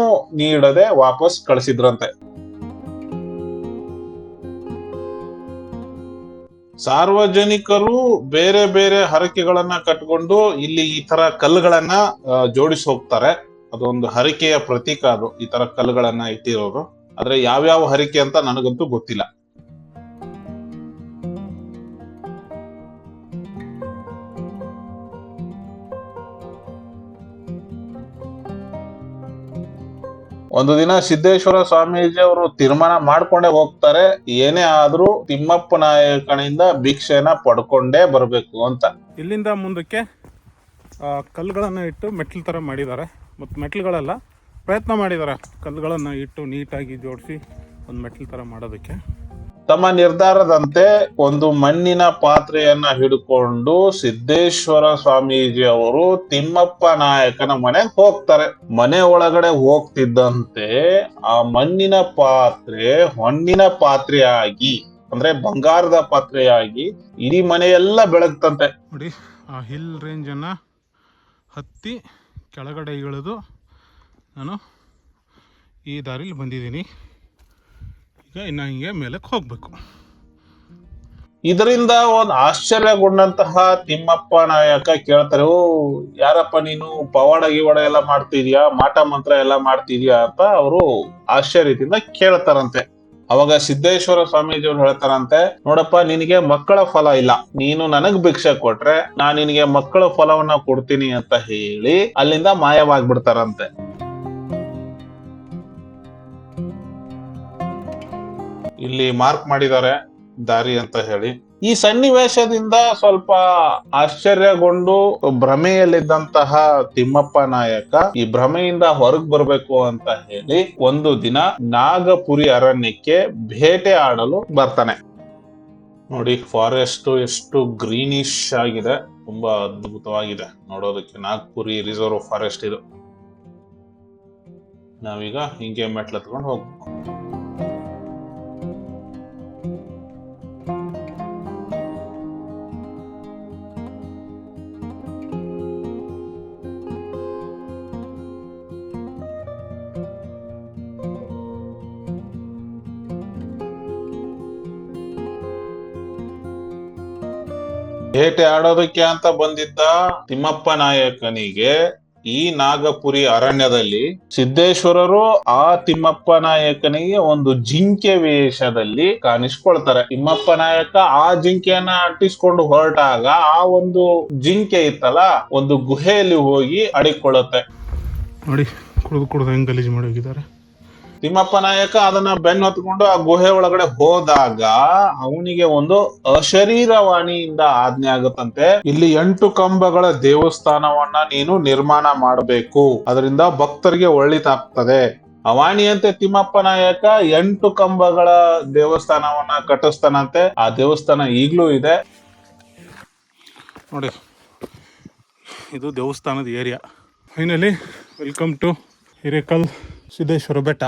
ನೀಡದೆ ವಾಪಸ್ ಕಳಿಸಿದ್ರಂತೆ. ಸಾರ್ವಜನಿಕರು ಬೇರೆ ಬೇರೆ ಹರಕೆಗಳನ್ನ ಕಟ್ಕೊಂಡು ಇಲ್ಲಿ ಈ ತರ ಕಲ್ಲುಗಳನ್ನ ಜೋಡಿಸಿ ಹೋಗ್ತಾರೆ. ಅದೊಂದು ಹರಕೆಯ ಪ್ರತೀಕ. ಅದು ಈ ತರ ಕಲ್ಲುಗಳನ್ನ ಇಟ್ಟಿರೋರು. ಆದ್ರೆ ಯಾವ್ಯಾವ ಹರಕೆ ಅಂತ ನನಗಂತೂ ಗೊತ್ತಿಲ್ಲ. ಒಂದು ದಿನ ಸಿದ್ದೇಶ್ವರ ಸ್ವಾಮೀಜಿ ಅವರು ತೀರ್ಮಾನ ಮಾಡ್ಕೊಂಡೇ ಹೋಗ್ತಾರೆ, ಏನೇ ಆದ್ರೂ ತಿಮ್ಮಪ್ಪ ನಾಯಕನಿಂದ ಭಿಕ್ಷೆನ ಪಡ್ಕೊಂಡೇ ಬರ್ಬೇಕು ಅಂತ. ಇಲ್ಲಿಂದ ಮುಂದಕ್ಕೆ ಕಲ್ಲುಗಳನ್ನು ಇಟ್ಟು ಮೆಟ್ಲು ಥರ ಮಾಡಿದ್ದಾರೆ. ಮತ್ತು ಮೆಟ್ಲುಗಳೆಲ್ಲ ಪ್ರಯತ್ನ ಮಾಡಿದ್ದಾರೆ ಕಲ್ಲುಗಳನ್ನು ಇಟ್ಟು ನೀಟಾಗಿ ಜೋಡಿಸಿ ಒಂದು ಮೆಟ್ಲು ಥರ ಮಾಡೋದಕ್ಕೆ. ತಮ್ಮ ನಿರ್ಧಾರದಂತೆ ಒಂದು ಮಣ್ಣಿನ ಪಾತ್ರೆಯನ್ನ ಹಿಡ್ಕೊಂಡು ಸಿದ್ದೇಶ್ವರ ಸ್ವಾಮೀಜಿ ಅವರು ತಿಮ್ಮಪ್ಪ ನಾಯಕನ ಮನೆಗೆ ಹೋಗ್ತಾರೆ. ಮನೆ ಒಳಗಡೆ ಹೋಗ್ತಿದ್ದಂತೆ ಆ ಮಣ್ಣಿನ ಪಾತ್ರೆ ಹೊನ್ನಿನ ಪಾತ್ರೆಯಾಗಿ, ಅಂದ್ರೆ ಬಂಗಾರದ ಪಾತ್ರೆಯಾಗಿ ಇಡೀ ಮನೆಯೆಲ್ಲ ಬೆಳಗ್ತಂತೆ. ನೋಡಿ, ಆ ಹಿಲ್ ರೇಂಜನ್ನು ಹತ್ತಿ ಕೆಳಗಡೆ ಇಳಿದು ನಾನು ಈ ದಾರಿಲಿ ಬಂದಿದ್ದೀನಿ. ಈಗ ಇನ್ನು ಹಿಂಗೆ ಮೇಲಕ್ಕೆ ಹೋಗ್ಬೇಕು. ಇದರಿಂದ ಒಂದು ಆಶ್ಚರ್ಯಗೊಂಡಂತಹ ತಿಮ್ಮಪ್ಪ ನಾಯಕ ಕೇಳ್ತಾರೆ, ಓ ಯಾರಪ್ಪ ನೀನು, ಪವಾಡ ಗಿವಾಡ ಎಲ್ಲ ಮಾಡ್ತಿದ್ಯಾ, ಮಾಟ ಮಂತ್ರ ಎಲ್ಲ ಮಾಡ್ತಿದ್ಯಾ ಅಂತ ಅವರು ಆಶ್ಚರ್ಯದಿಂದ ಕೇಳ್ತಾರಂತೆ. ಅವಾಗ ಸಿದ್ದೇಶ್ವರ ಸ್ವಾಮೀಜಿ ಅವ್ರು ಹೇಳ್ತಾರಂತೆ, ನೋಡಪ್ಪ ನಿನಗೆ ಮಕ್ಕಳ ಫಲ ಇಲ್ಲ, ನೀನು ನನಗ್ ಭಿಕ್ಷೆ ಕೊಟ್ರೆ ನಾನ್ ನಿನಗೆ ಮಕ್ಕಳ ಫಲವನ್ನ ಕೊಡ್ತೀನಿ ಅಂತ ಹೇಳಿ ಅಲ್ಲಿಂದ ಮಾಯವಾಗ್ಬಿಡ್ತಾರಂತೆ. ಇಲ್ಲಿ ಮಾರ್ಕ್ ಮಾಡಿದ್ದಾರೆ ದಾರಿ ಅಂತ ಹೇಳಿ. ಈ ಸನ್ನಿವೇಶದಿಂದ ಸ್ವಲ್ಪ ಆಶ್ಚರ್ಯಗೊಂಡು ಭ್ರಮೆಯಲ್ಲಿದ್ದಂತಹ ತಿಮ್ಮಪ್ಪ ನಾಯಕ ಈ ಭ್ರಮೆಯಿಂದ ಹೊರಗ್ ಬರ್ಬೇಕು ಅಂತ ಹೇಳಿ ಒಂದು ದಿನ ನಾಗಪುರಿ ಅರಣ್ಯಕ್ಕೆ ಬೇಟೆ ಆಡಲು ಬರ್ತಾನೆ. ನೋಡಿ, ಫಾರೆಸ್ಟ್ ಎಷ್ಟು ಗ್ರೀನಿಶ್ ಆಗಿದೆ, ತುಂಬಾ ಅದ್ಭುತವಾಗಿದೆ ನೋಡೋದಕ್ಕೆ. ನಾಗಪುರಿ ರಿಸರ್ವ್ ಫಾರೆಸ್ಟ್ ಇದು. ನಾವೀಗ ಹಿಂಗೆ ಮೆಟ್ಲತ್ಕೊಂಡು ಹೋಗ್ಬೇಕು. ಬೇಟೆ ಆಡೋದಕ್ಕೆ ಅಂತ ಬಂದಿದ್ದ ತಿಮ್ಮಪ್ಪ ನಾಯಕನಿಗೆ ಈ ನಾಗಪುರಿ ಅರಣ್ಯದಲ್ಲಿ ಸಿದ್ದೇಶ್ವರರು ಆ ತಿಮ್ಮಪ್ಪ ನಾಯಕನಿಗೆ ಒಂದು ಜಿಂಕೆ ವೇಷದಲ್ಲಿ ಕಾಣಿಸ್ಕೊಳ್ತಾರೆ. ತಿಮ್ಮಪ್ಪ ನಾಯಕ ಆ ಜಿಂಕೆಯನ್ನ ಅಟ್ಟಿಸ್ಕೊಂಡು ಹೊರಟಾಗ ಆ ಒಂದು ಜಿಂಕೆ ಇತ್ತಲ್ಲ, ಒಂದು ಗುಹೆಯಲ್ಲಿ ಹೋಗಿ ಅಡಿಕೊಳ್ಳುತ್ತೆ. ನೋಡಿ, ಕುಡಿದು ಹೆಂಗ್ ಗಲೀಜು ಮಾಡಿ ಹೋಗಿದ್ದಾರೆ. ತಿಮ್ಮಪ್ಪ ನಾಯಕ ಅದನ್ನ ಬೆನ್ನು ಹೊತ್ಕೊಂಡು ಆ ಗುಹೆ ಒಳಗಡೆ ಹೋದಾಗ ಅವನಿಗೆ ಒಂದು ಅಶರೀರವಾಣಿಯಿಂದ ಆಜ್ಞೆ ಆಗುತ್ತಂತೆ, ಇಲ್ಲಿ 8 ಕಂಬಗಳ ದೇವಸ್ಥಾನವನ್ನ ನೀನು ನಿರ್ಮಾಣ ಮಾಡಬೇಕು, ಅದರಿಂದ ಭಕ್ತರಿಗೆ ಒಳ್ಳಿತಾಗ್ತದೆ. ಅವಾಣಿಯಂತೆ ತಿಮ್ಮಪ್ಪ ನಾಯಕ 8 ಕಂಬಗಳ ದೇವಸ್ಥಾನವನ್ನ ಕಟ್ಟಿಸ್ತಾನಂತೆ. ಆ ದೇವಸ್ಥಾನ ಈಗ್ಲೂ ಇದೆ ನೋಡಿ. ಇದು ದೇವಸ್ಥಾನದ area. Finally welcome to Hirekal Siddeshwara ಬೆಟ್ಟ.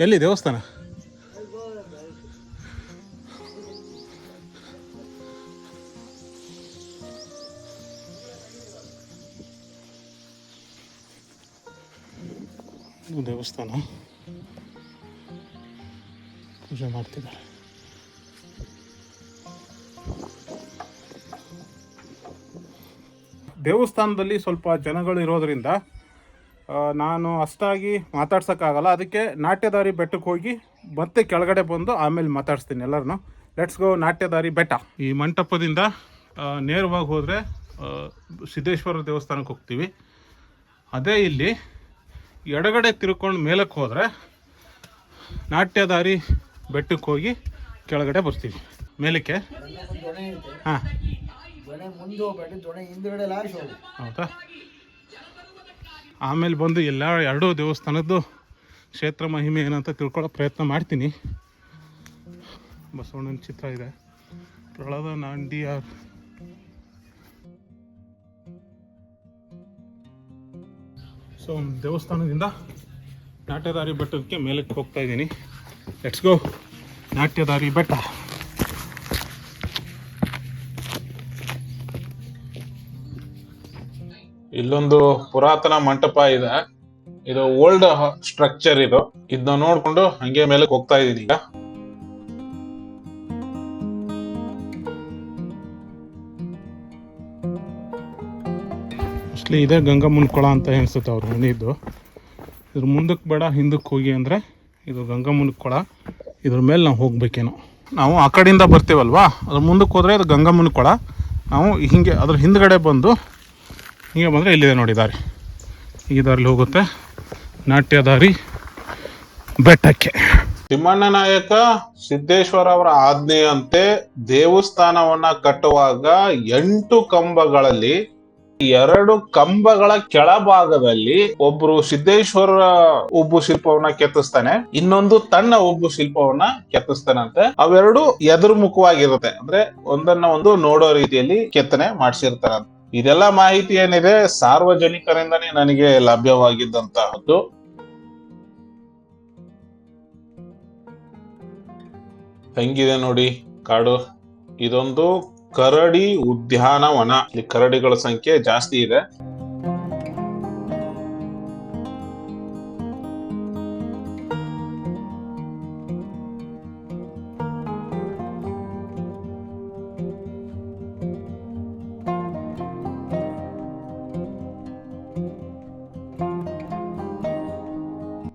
ಎಲ್ಲಿ ದೇವಸ್ಥಾನ? ಇದು ದೇವಸ್ಥಾನ, ಪೂಜೆ ಮಾಡ್ತಿದ್ದಾರೆ. ದೇವಸ್ಥಾನದಲ್ಲಿ ಸ್ವಲ್ಪ ಜನಗಳು ಇರೋದ್ರಿಂದ ನಾನು ಅಷ್ಟಾಗಿ ಮಾತಾಡ್ಸೋಕ್ಕಾಗಲ್ಲ. ಅದಕ್ಕೆ ನಾಟ್ಯದಾರಿ ಬೆಟ್ಟಕ್ಕೆ ಹೋಗಿ ಮತ್ತೆ ಕೆಳಗಡೆ ಬಂದು ಆಮೇಲೆ ಮಾತಾಡಿಸ್ತೀನಿ ಎಲ್ಲರನ್ನು. ಲೆಟ್ಸ್ ಗೋ ನಾಟ್ಯದಾರಿ ಬೆಟ್ಟ. ಈ ಮಂಟಪದಿಂದ ನೇರವಾಗಿ ಹೋದರೆ ಸಿದ್ದೇಶ್ವರ ದೇವಸ್ಥಾನಕ್ಕೆ ಹೋಗ್ತೀವಿ. ಅದೇ ಇಲ್ಲಿ ಎಡಗಡೆ ತಿರ್ಕೊಂಡು ಮೇಲಕ್ಕೆ ಹೋದರೆ ನಾಟ್ಯದಾರಿ ಬೆಟ್ಟಕ್ಕೆ ಹೋಗಿ ಕೆಳಗಡೆ ಬರ್ತೀವಿ. ಮೇಲಕ್ಕೆ ಹಾಂ ಹೌದಾ? ಆಮೇಲೆ ಬಂದು ಎರಡೂ ದೇವಸ್ಥಾನದ್ದು ಕ್ಷೇತ್ರ ಮಹಿಮೆ ಏನಂತ ತಿಳ್ಕೊಳ್ಳೋ ಪ್ರಯತ್ನ ಮಾಡ್ತೀನಿ. ಬಸವಣ್ಣನ ಚಿತ್ರ ಇದೆ, ಪ್ರಳದ ನಾಂದಿಯಾರ್. ಸೊ ದೇವಸ್ಥಾನದಿಂದ ನಾಟ್ಯದಾರಿ ಬೆಟ್ಟಕ್ಕೆ ಮೇಲಕ್ಕೆ ಹೋಗ್ತಾ ಇದ್ದೀನಿ. ಲೆಟ್ಸ್ ಗೋ ನಾಟ್ಯದಾರಿ ಬೆಟ್ಟ. ಇಲ್ಲೊಂದು ಪುರಾತನ ಮಂಟಪ ಇದೆ. ಇದು ಓಲ್ಡ್ ಸ್ಟ್ರಕ್ಚರ್. ಇದನ್ನ ನೋಡ್ಕೊಂಡು ಹಂಗೆ ಮೇಲಕ್ಕೆ ಹೋಗ್ತಾ ಇದೀನಿ ಈಗ. ಮೋಸ್ಟ್ಲಿ ಇದೇ ಗಂಗಮ್ಮನ ಕೊಳ ಅಂತ ಅನಿಸುತ್ತೆ ಅವ್ರು ಮನೆಯದ್ದು. ಇದ್ರ ಮುಂದಕ್ಕೆ ಬೇಡ, ಹಿಂದಕ್ಕೆ ಹೋಗಿ ಅಂದರೆ ಇದು ಗಂಗಮ್ಮನ ಕೊಳ. ಇದ್ರ ಮೇಲೆ ನಾವು ಹೋಗ್ಬೇಕೇನೋ. ನಾವು ಆ ಕಡೆಯಿಂದ ಬರ್ತೀವಲ್ವಾ, ಅದ್ರ ಮುಂದಕ್ಕೆ ಹೋದರೆ ಅದು ಗಂಗಮ್ಮನ ಕೊಳ. ನಾವು ಹೀಗೆ ಅದ್ರ ಹಿಂದ್ಗಡೆ ಬಂದು ಹೀಗೆ ಬಂದರೆ ಇಲ್ಲಿದೆ ನೋಡಿ ದಾರಿ. ಈ ದಾರಿಲಿ ಹೋಗುತ್ತೆ ನಾಟ್ಯದಾರಿ ಬೆಟ್ಟಕ್ಕೆ. ತಿಮ್ಮಣ್ಣ ನಾಯಕ ಸಿದ್ದೇಶ್ವರ ಅವರ ಆಜ್ಞೆಯಂತೆ ದೇವಸ್ಥಾನವನ್ನ ಕಟ್ಟುವಾಗ 8 ಕಂಬಗಳಲ್ಲಿ 2 ಕಂಬಗಳ ಕೆಳಭಾಗದಲ್ಲಿ ಒಬ್ರು ಸಿದ್ದೇಶ್ವರ ಉಬ್ಬು ಶಿಲ್ಪವನ್ನ ಕೆತ್ತಿಸ್ತಾನೆ, ಇನ್ನೊಂದು ತನ್ನ ಉಬ್ಬು ಶಿಲ್ಪವನ್ನ ಕೆತ್ತಿಸ್ತಾನಂತೆ. ಅವೆರಡು ಎದುರುಮುಖವಾಗಿರುತ್ತೆ, ಅಂದ್ರೆ ಒಂದನ್ನ ಒಂದು ನೋಡೋ ರೀತಿಯಲ್ಲಿ ಕೆತ್ತನೆ ಮಾಡಿಸಿರ್ತಾರಂತೆ. ಇದೆಲ್ಲ ಮಾಹಿತಿ ಏನಿದೆ ಸಾರ್ವಜನಿಕರಿಂದನೇ ನನಗೆ ಲಭ್ಯವಾಗಿದ್ದಂತಹದ್ದು. ಹೆಂಗಿದೆ ನೋಡಿ ಕಾಡು. ಇದೊಂದು ಕರಡಿ ಉದ್ಯಾನವನ. ಇಲ್ಲಿ ಕರಡಿಗಳ ಸಂಖ್ಯೆ ಜಾಸ್ತಿ ಇದೆ.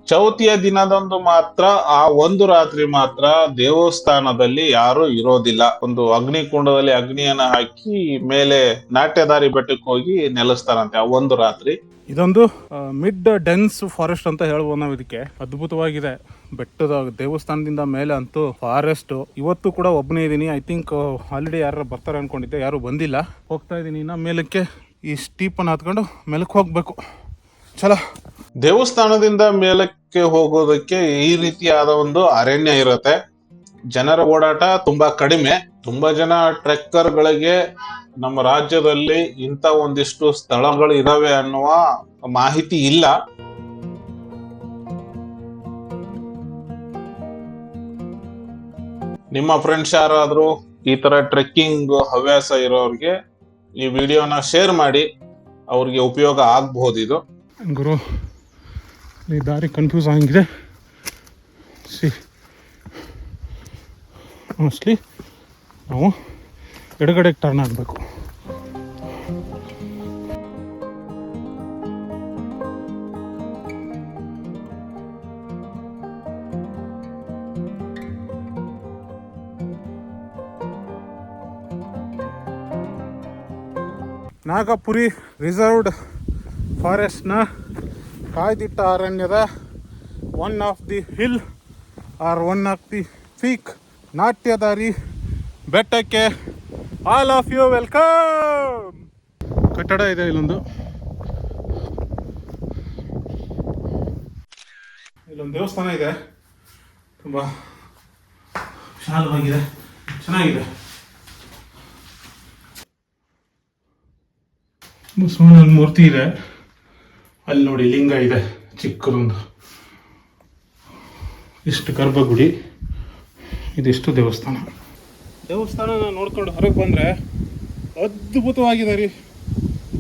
ಚೌತಿಯ ದಿನದಂದು ಮಾತ್ರ, ಆ ಒಂದು ರಾತ್ರಿ ಮಾತ್ರ ದೇವಸ್ಥಾನದಲ್ಲಿ ಯಾರು ಇರೋದಿಲ್ಲ. ಒಂದು ಅಗ್ನಿಕುಂಡದಲ್ಲಿ ಅಗ್ನಿಯನ್ನ ಹಾಕಿ ಮೇಲೆ ನಾಟ್ಯದಾರಿ ಬೆಟ್ಟಕ್ಕೆ ಹೋಗಿ ನೆಲೆಸ್ತಾರಂತೆ ಆ ಒಂದು ರಾತ್ರಿ. ಇದೊಂದು ಮಿಡ್ ಡೆನ್ಸ್ ಫಾರೆಸ್ಟ್ ಅಂತ ಹೇಳ್ಬೋದು ನಾವು ಇದಕ್ಕೆ. ಅದ್ಭುತವಾಗಿದೆ. ಬೆಟ್ಟದ ದೇವಸ್ಥಾನದಿಂದ ಮೇಲೆ ಅಂತೂ ಫಾರೆಸ್ಟ್. ಇವತ್ತು ಕೂಡ ಒಬ್ಬನೇ ಇದ್ದೀನಿ. ಐ ಥಿಂಕ್ ಆಲ್ರೆಡಿ ಯಾರು ಬರ್ತಾರೆ ಅನ್ಕೊಂಡಿದ್ದೆ, ಯಾರು ಬಂದಿಲ್ಲ. ಹೋಗ್ತಾ ಇದ್ದೀನಿ ಇನ್ನ ಮೇಲಕ್ಕೆ. ಈ ಸ್ಟೀಪನ್ನು ಹತ್ಕೊಂಡು ಮೇಲಕ್ಕೆ ಹೋಗ್ಬೇಕು. ಚಲೋ. ದೇವಸ್ಥಾನದಿಂದ ಮೇಲಕ್ಕೆ ಹೋಗೋದಕ್ಕೆ ಈ ರೀತಿಯಾದ ಒಂದು ಅರಣ್ಯ ಇರುತ್ತೆ. ಜನರ ಓಡಾಟ ತುಂಬಾ ಕಡಿಮೆ. ತುಂಬಾ ಜನ ಟ್ರೆಕ್ಕರ್ ಗಳಿಗೆ ನಮ್ಮ ರಾಜ್ಯದಲ್ಲಿ ಇಂಥ ಒಂದಿಷ್ಟು ಸ್ಥಳಗಳು ಇದಾವೆ ಅನ್ನುವ ಮಾಹಿತಿ ಇಲ್ಲ. ನಿಮ್ಮ ಫ್ರೆಂಡ್ಸ್ ಯಾರಾದ್ರೂ ಈ ತರ ಟ್ರೆಕ್ಕಿಂಗ್ ಹವ್ಯಾಸ ಇರೋರಿಗೆ ಈ ವಿಡಿಯೋನ ಶೇರ್ ಮಾಡಿ, ಅವ್ರಿಗೆ ಉಪಯೋಗ ಆಗಬಹುದು. ಇದು ಗುರು ಈ ದಾರಿ ಕನ್ಫ್ಯೂಸ್ ಆಗಿದೆ. ಮೋಸ್ಟ್ಲಿ ನಾವು ಎಡಗಡೆಗೆ ಟರ್ನ್ ಆಗಬೇಕು. ನಾಗಪುರಿ ರಿಸರ್ವ್ಡ್ ಫಾರೆಸ್ಟ್ನ ಕಾಯ್ದಿಟ್ಟ ಅರಣ್ಯದ one of the hill are one of the peak ನಾಟ್ಯದಾರಿ ಬೆಟ್ಟಕ್ಕೆ ಆಲ್ ಆಫ್ ಯು ವೆಲ್ಕಮ್. ಕಟ್ಟಡ ಇದೆ ಇಲ್ಲೊಂದು ದೇವಸ್ಥಾನ ಇದೆ. ತುಂಬ ವಿಶಾಲವಾಗಿದೆ, ಚೆನ್ನಾಗಿದೆ. ಬಸವಣ್ಣನ ಮೂರ್ತಿ ಇದೆ ಅಲ್ಲಿ ನೋಡಿ. ಲಿಂಗ ಇದೆ ಚಿಕ್ಕದೊಂದು. ಇಷ್ಟು ಗರ್ಭಗುಡಿ, ಇದಿಷ್ಟು ದೇವಸ್ಥಾನ. ದೇವಸ್ಥಾನ ನೋಡ್ಕೊಂಡು ಹೊರಗೆ ಬಂದರೆ ಅದ್ಭುತವಾಗಿದೆ ರೀ.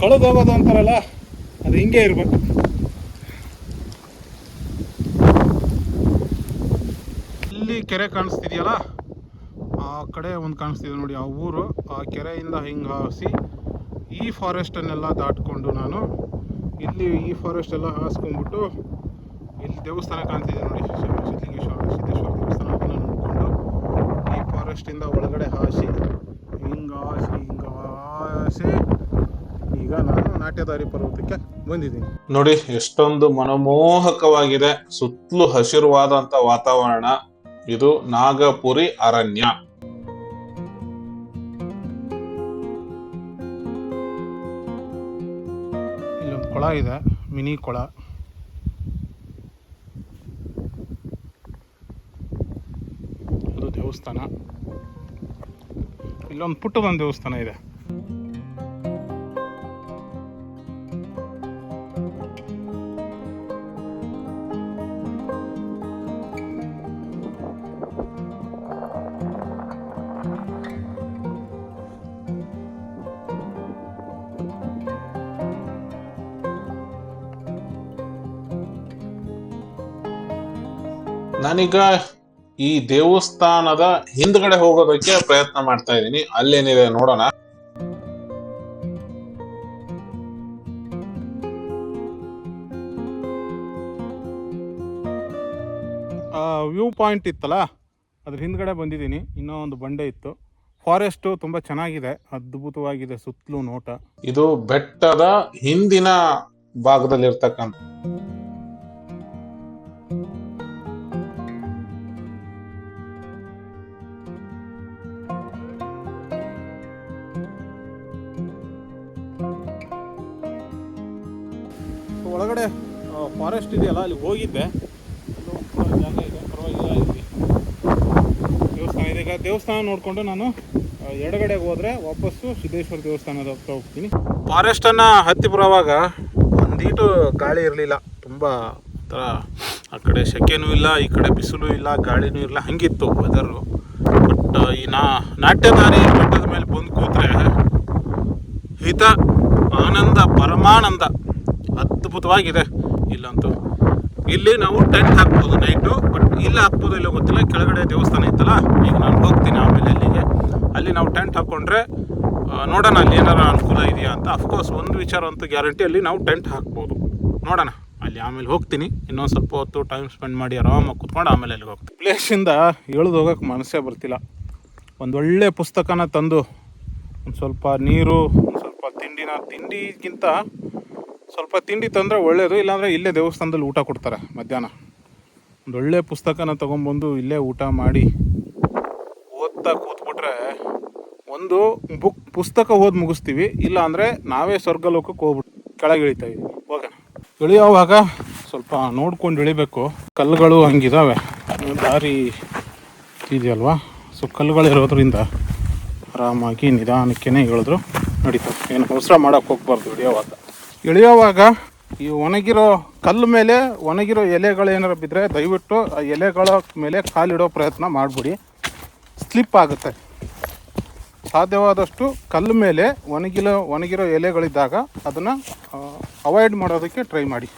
ಕಳೆದೋಗೋದು ಅಂತಾರಲ್ಲ, ಅದು ಹಿಂಗೆ ಇರಬೇಕು. ಇಲ್ಲಿ ಕೆರೆ ಕಾಣಿಸ್ತಿದೆಯಲ್ಲ, ಆ ಕಡೆ ಒಂದು ಕಾಣಿಸ್ತಿದೆ ನೋಡಿ, ಆ ಊರು. ಆ ಕೆರೆಯಿಂದ ಹಿಂಗೆ ಹಾಸಿ ಈ ಫಾರೆಸ್ಟನ್ನೆಲ್ಲ ದಾಟ್ಕೊಂಡು ನಾನು ಇಲ್ಲಿ ಈ ಫಾರೆಸ್ಟ್ ಎಲ್ಲ ಹಾಸ್ಕೊಂಡ್ಬಿಟ್ಟು ಇಲ್ಲಿ ದೇವಸ್ಥಾನ ಕಾಣ್ತಿದೆ ನೋಡಿ, ಸಿದ್ದೇಶ್ವರ ದೇವಸ್ಥಾನ. ಅದನ್ನು ನೋಡಿಕೊಂಡು ಈ ಫಾರೆಸ್ಟಿಂದ ಒಳಗಡೆ ಹಾಸಿ ಹಿಂಗಾಸಿ ಈಗ ನಾನು ನಾಟ್ಯಧಾರಿ ಪರ್ವತಕ್ಕೆ ಬಂದಿದ್ದೀನಿ. ನೋಡಿ ಎಷ್ಟೊಂದು ಮನಮೋಹಕವಾಗಿದೆ, ಸುತ್ತಲೂ ಹಸಿರುವಾದಂತ ವಾತಾವರಣ. ಇದು ನಾಗಪುರಿ ಅರಣ್ಯ. ಇಲ್ಲೊಂದು ಕೊಳ ಇದೆ, ಮಿನಿ ಕೊಳ. ಅದು ದೇವಸ್ಥಾನ. ಇಲ್ಲೊಂದು ಪುಟ್ಟದೊಂದು ದೇವಸ್ಥಾನ ಇದೆ. ನಾನೀಗ ಈ ದೇವಸ್ಥಾನದ ಹಿಂದ್ಗಡೆ ಹೋಗೋದಕ್ಕೆ ಪ್ರಯತ್ನ ಮಾಡ್ತಾ ಇದ್ದೀನಿ. ಅಲ್ಲೇನಿದೆ ನೋಡೋಣ. ವ್ಯೂ ಪಾಯಿಂಟ್ ಇತ್ತಲ್ಲ, ಅದ್ರ ಹಿಂದ್ಗಡೆ ಬಂದಿದ್ದೀನಿ. ಇನ್ನೂ ಒಂದು ಬಂಡೆ ಇತ್ತು. ಫಾರೆಸ್ಟು ತುಂಬ ಚೆನ್ನಾಗಿದೆ, ಅದ್ಭುತವಾಗಿದೆ, ಸುತ್ತಲೂ ನೋಟ. ಇದು ಬೆಟ್ಟದ ಹಿಂದಿನ ಭಾಗದಲ್ಲಿರ್ತಕ್ಕಂಥ ಒಳಗಡೆ ಫಾರೆಸ್ಟ್ ಇದೆಯಲ್ಲ, ಅಲ್ಲಿ ಹೋಗಿದ್ದೆ. ಜಾಗ ಇದೆ, ಪರವಾಗಿಲ್ಲ. ಇಲ್ಲಿ ದೇವಸ್ಥಾನ ಇದೆ. ಈಗ ದೇವಸ್ಥಾನ ನೋಡಿಕೊಂಡು ನಾನು ಎಡಗಡೆಗೆ ಹೋದರೆ ವಾಪಸ್ಸು ಸಿದ್ದೇಶ್ವರ ದೇವಸ್ಥಾನದ ಹತ್ರ ಹೋಗ್ತೀನಿ. ಫಾರೆಸ್ಟನ್ನು ಹತ್ತಿ ಬರೋವಾಗ ಒಂದೀಟು ಗಾಳಿ ಇರಲಿಲ್ಲ. ತುಂಬ ಒಂಥರ ಆ ಕಡೆ ಸೆಕೆನೂ ಇಲ್ಲ, ಈ ಕಡೆ ಬಿಸಿಲು ಇಲ್ಲ, ಗಾಳಿನೂ ಇಲ್ಲ, ಹಂಗಿತ್ತು ವೆದರು. ಬಟ್ ಈ ನಾಟ್ಯಧಾರಿ ಬೆಟ್ಟದ ಮೇಲೆ ಬಂದು ಕೂತ್ರೆ ಹಿತ ಆನಂದ, ಪರಮಾನಂದ, ಅದ್ಭುತವಾಗಿದೆ. ಇಲ್ಲಂತೂ ಇಲ್ಲಿ ನಾವು ಟೆಂಟ್ ಹಾಕ್ಬೋದು ನೈಟು. ಬಟ್ ಇಲ್ಲಿ ಹಾಕ್ಬೋದು ಇಲ್ಲೋ ಗೊತ್ತಿಲ್ಲ. ಕೆಳಗಡೆ ದೇವಸ್ಥಾನ ಇತ್ತಲ್ಲ, ಈಗ ನಾನು ಹೋಗ್ತೀನಿ ಆಮೇಲೆ ಅಲ್ಲಿಗೆ. ಅಲ್ಲಿ ನಾವು ಟೆಂಟ್ ಹಾಕ್ಕೊಂಡ್ರೆ ನೋಡೋಣ ಅಲ್ಲಿ ಏನಾರ ಅನುಕೂಲ ಇದೆಯಾ ಅಂತ. ಅಫ್ಕೋರ್ಸ್ ಒಂದು ವಿಚಾರ ಅಂತೂ ಗ್ಯಾರಂಟಿ, ಅಲ್ಲಿ ನಾವು ಟೆಂಟ್ ಹಾಕ್ಬೋದು. ನೋಡೋಣ ಅಲ್ಲಿ ಆಮೇಲೆ ಹೋಗ್ತೀನಿ. ಇನ್ನೊಂದು ಸ್ವಲ್ಪ ಹೊತ್ತು ಟೈಮ್ ಸ್ಪೆಂಡ್ ಮಾಡಿ ಆರಾಮಾಗಿ ಕೂತ್ಕೊಂಡು ಆಮೇಲೆ ಅಲ್ಲಿಗೆ ಹೋಗ್ತೀನಿ. ಪ್ಲೇಸಿಂದ ಇಳಿದು ಹೋಗೋಕ್ಕೆ ಮನಸ್ಸೇ ಬರ್ತಿಲ್ಲ. ಒಂದೊಳ್ಳೆ ಪುಸ್ತಕನ ತಂದು ಒಂದು ಸ್ವಲ್ಪ ನೀರು, ಒಂದು ಸ್ವಲ್ಪ ತಿಂಡಿಗಿಂತ ಸ್ವಲ್ಪ ತಿಂಡಿ ತಂದರೆ ಒಳ್ಳೆಯದು. ಇಲ್ಲಾಂದರೆ ಇಲ್ಲೇ ದೇವಸ್ಥಾನದಲ್ಲಿ ಊಟ ಕೊಡ್ತಾರೆ ಮಧ್ಯಾಹ್ನ. ಒಂದೊಳ್ಳೆ ಪುಸ್ತಕನ ತೊಗೊಂಬಂದು ಇಲ್ಲೇ ಊಟ ಮಾಡಿ ಓದ್ತಾ ಕೂತ್ಬಿಟ್ರೆ ಒಂದು ಪುಸ್ತಕ ಓದಿ ಮುಗಿಸ್ತೀವಿ. ಇಲ್ಲ ಅಂದರೆ ನಾವೇ ಸ್ವರ್ಗಲೋಕಕ್ಕೆ ಹೋಗ್ಬಿಟ್ಟು ಕೆಳಗೆ ಇಳಿತಾ ಇದ್ದೀವಿ. ಹೋಗೋಣ. ಇಳಿಯೋವಾಗ ಸ್ವಲ್ಪ ನೋಡ್ಕೊಂಡು ಇಳಿಬೇಕು. ಕಲ್ಲುಗಳು ಹಂಗಿದಾವೆ, ದಾರಿ ಇದೆಯಲ್ವಾ. ಸೊ ಕಲ್ಲುಗಳಿರೋದ್ರಿಂದ ಆರಾಮಾಗಿ ನಿಧಾನಕ್ಕೆ ಇಳಿದ್ರು ನಡೀತದೆ. ಏನು ಅವಸರ ಮಾಡೋಕ್ಕೆ ಹೋಗ್ಬಾರ್ದು ಇಳಿಯೋವಾಗ. ಈ ಒಣಗಿರೋ ಕಲ್ಲು ಮೇಲೆ ಒಣಗಿರೋ ಎಲೆಗಳು ಏನಾರು ಬಿದ್ದರೆ ದಯವಿಟ್ಟು ಆ ಎಲೆಗಳ ಮೇಲೆ ಕಾಲಿಡೋ ಪ್ರಯತ್ನ ಮಾಡಿಬಿಡಿ, ಸ್ಲಿಪ್ ಆಗುತ್ತೆ. ಸಾಧ್ಯವಾದಷ್ಟು ಕಲ್ಲು ಮೇಲೆ ಒಣಗಿರೋ ಎಲೆಗಳಿದ್ದಾಗ ಅದನ್ನು ಅವಾಯ್ಡ್ ಮಾಡೋದಕ್ಕೆ ಟ್ರೈ ಮಾಡಿ.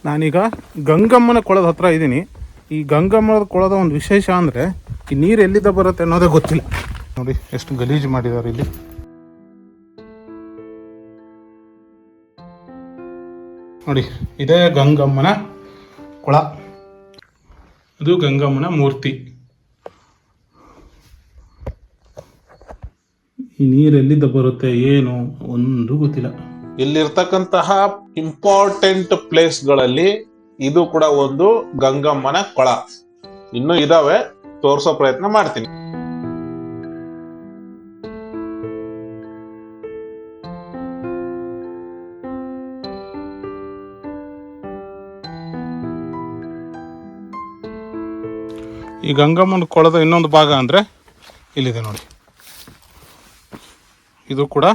ನಾನೀಗ ಗಂಗಮ್ಮನ ಕೊಳದ ಹತ್ರ ಇದ್ದೀನಿ. ಈ ಗಂಗಮ್ಮನ ಕೊಳದ ಒಂದು ವಿಶೇಷ ಅಂದರೆ ಈ ನೀರು ಎಲ್ಲಿಂದ ಬರುತ್ತೆ ಅನ್ನೋದೇ ಗೊತ್ತಿಲ್ಲ. ನೋಡಿ ಎಷ್ಟು ಗಲೀಜು ಮಾಡಿದ್ದಾರೆ ಇಲ್ಲಿ. ನೋಡಿ ಇದೇ ಗಂಗಮ್ಮನ ಕೊಳ, ಇದು ಗಂಗಮ್ಮನ ಮೂರ್ತಿ. ಈ ನೀರು ಎಲ್ಲಿಂದ ಬರುತ್ತೆ ಏನು ಒಂದು ಗೊತ್ತಿಲ್ಲ. ಇಲ್ಲಿರ್ತಕ್ಕಂತಹ ಇಂಪಾರ್ಟೆಂಟ್ ಪ್ಲೇಸ್ಗಳಲ್ಲಿ ಇದು ಕೂಡ ಒಂದು ಗಂಗಮ್ಮನ ಕೊಳ. ಇನ್ನೂ ಇದಾವೆ, ತೋರಿಸೋ ಪ್ರಯತ್ನ ಮಾಡ್ತೀನಿ. ಈ ಗಂಗಮ್ಮನ ಕೊಳದ ಇನ್ನೊಂದು ಭಾಗ ಅಂದರೆ ಇಲ್ಲಿದೆ ನೋಡಿ. ಇದು ಕೂಡ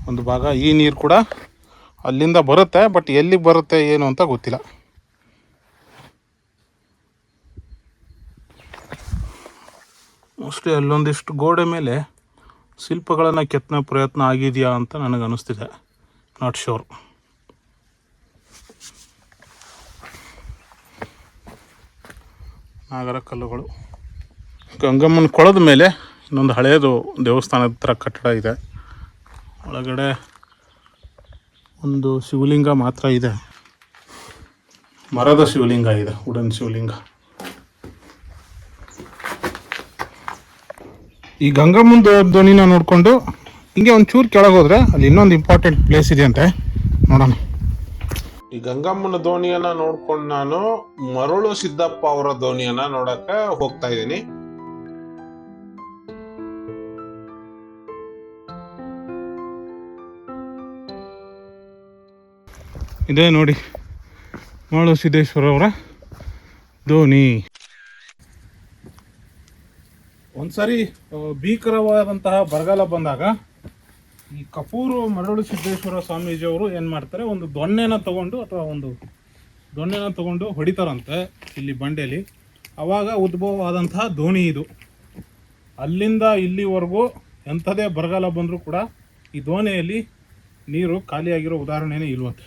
ಒಂದು ಭಾಗ. ಈ ನೀರು ಕೂಡ ಅಲ್ಲಿಂದ ಬರುತ್ತೆ, ಬಟ್ ಎಲ್ಲಿಗೆ ಬರುತ್ತೆ ಏನು ಅಂತ ಗೊತ್ತಿಲ್ಲ. ಮೋಸ್ಟ್ಲಿ ಅಲ್ಲೊಂದಿಷ್ಟು ಗೋಡೆ ಮೇಲೆ ಶಿಲ್ಪಗಳನ್ನು ಕೆತ್ತನೆ ಪ್ರಯತ್ನ ಆಗಿದೆಯಾ ಅಂತ ನನಗೆ ಅನ್ನಿಸ್ತಿದೆ. Not sure. ನಾಗರ ಕಲ್ಲುಗಳು. ಗಂಗಮ್ಮನ ಕೊಳದ ಮೇಲೆ ಇನ್ನೊಂದು ಹಳೆಯದು ದೇವಸ್ಥಾನದ ಥರ ಕಟ್ಟಡ ಇದೆ. ಒಳಗಡೆ ಒಂದು ಶಿವಲಿಂಗ ಮಾತ್ರ ಇದೆ. ಮರದ ಶಿವಲಿಂಗ ಇದೆ, ವುಡನ್ ಶಿವಲಿಂಗ. ಈ ಗಂಗಮ್ಮನ ಧ್ವನಿನ ನೋಡಿಕೊಂಡು ಹಿಂಗೆ ಒಂಚೂರು ಕೆಳಗೆ ಹೋದರೆ ಅಲ್ಲಿ ಇನ್ನೊಂದು ಇಂಪಾರ್ಟೆಂಟ್ ಪ್ಲೇಸ್ ಇದೆ ಅಂತೆ, ನೋಡೋಣ. ಈ ಗಂಗಮ್ಮನ ದೋಣಿಯನ್ನ ನೋಡ್ಕೊಂಡು ನಾನು ಮರಳು ಸಿದ್ದಪ್ಪ ಅವರ ದೋಣಿಯನ್ನ ನೋಡಕ್ಕೆ ಹೋಗ್ತಾ ಇದ್ದೀನಿ. ಇದೇ ನೋಡಿ ಮರಳು ಸಿದ್ದೇಶ್ವರ ಅವರ ದೋಣಿ. ಒಂದ್ಸರಿ ಭೀಕರವಾದಂತಹ ಬರಗಾಲ ಬಂದಾಗ ಈ ಕಪೂರು ಮರಳು ಸಿದ್ದೇಶ್ವರ ಸ್ವಾಮೀಜಿಯವರು ಏನು ಮಾಡ್ತಾರೆ, ಒಂದು ದೊಣ್ಣೆನ ತಗೊಂಡು ಹೊಡಿತಾರಂತೆ ಇಲ್ಲಿ ಬಂಡೆಯಲ್ಲಿ. ಆವಾಗ ಉದ್ಭವವಾದಂತಹ ದೋಣಿ ಇದು. ಅಲ್ಲಿಂದ ಇಲ್ಲಿವರೆಗೂ ಎಂಥದೇ ಬರಗಾಲ ಬಂದರೂ ಕೂಡ ಈ ದೋಣಿಯಲ್ಲಿ ನೀರು ಖಾಲಿಯಾಗಿರೋ ಉದಾಹರಣೆನೇ ಇಲ್ವಂತೆ.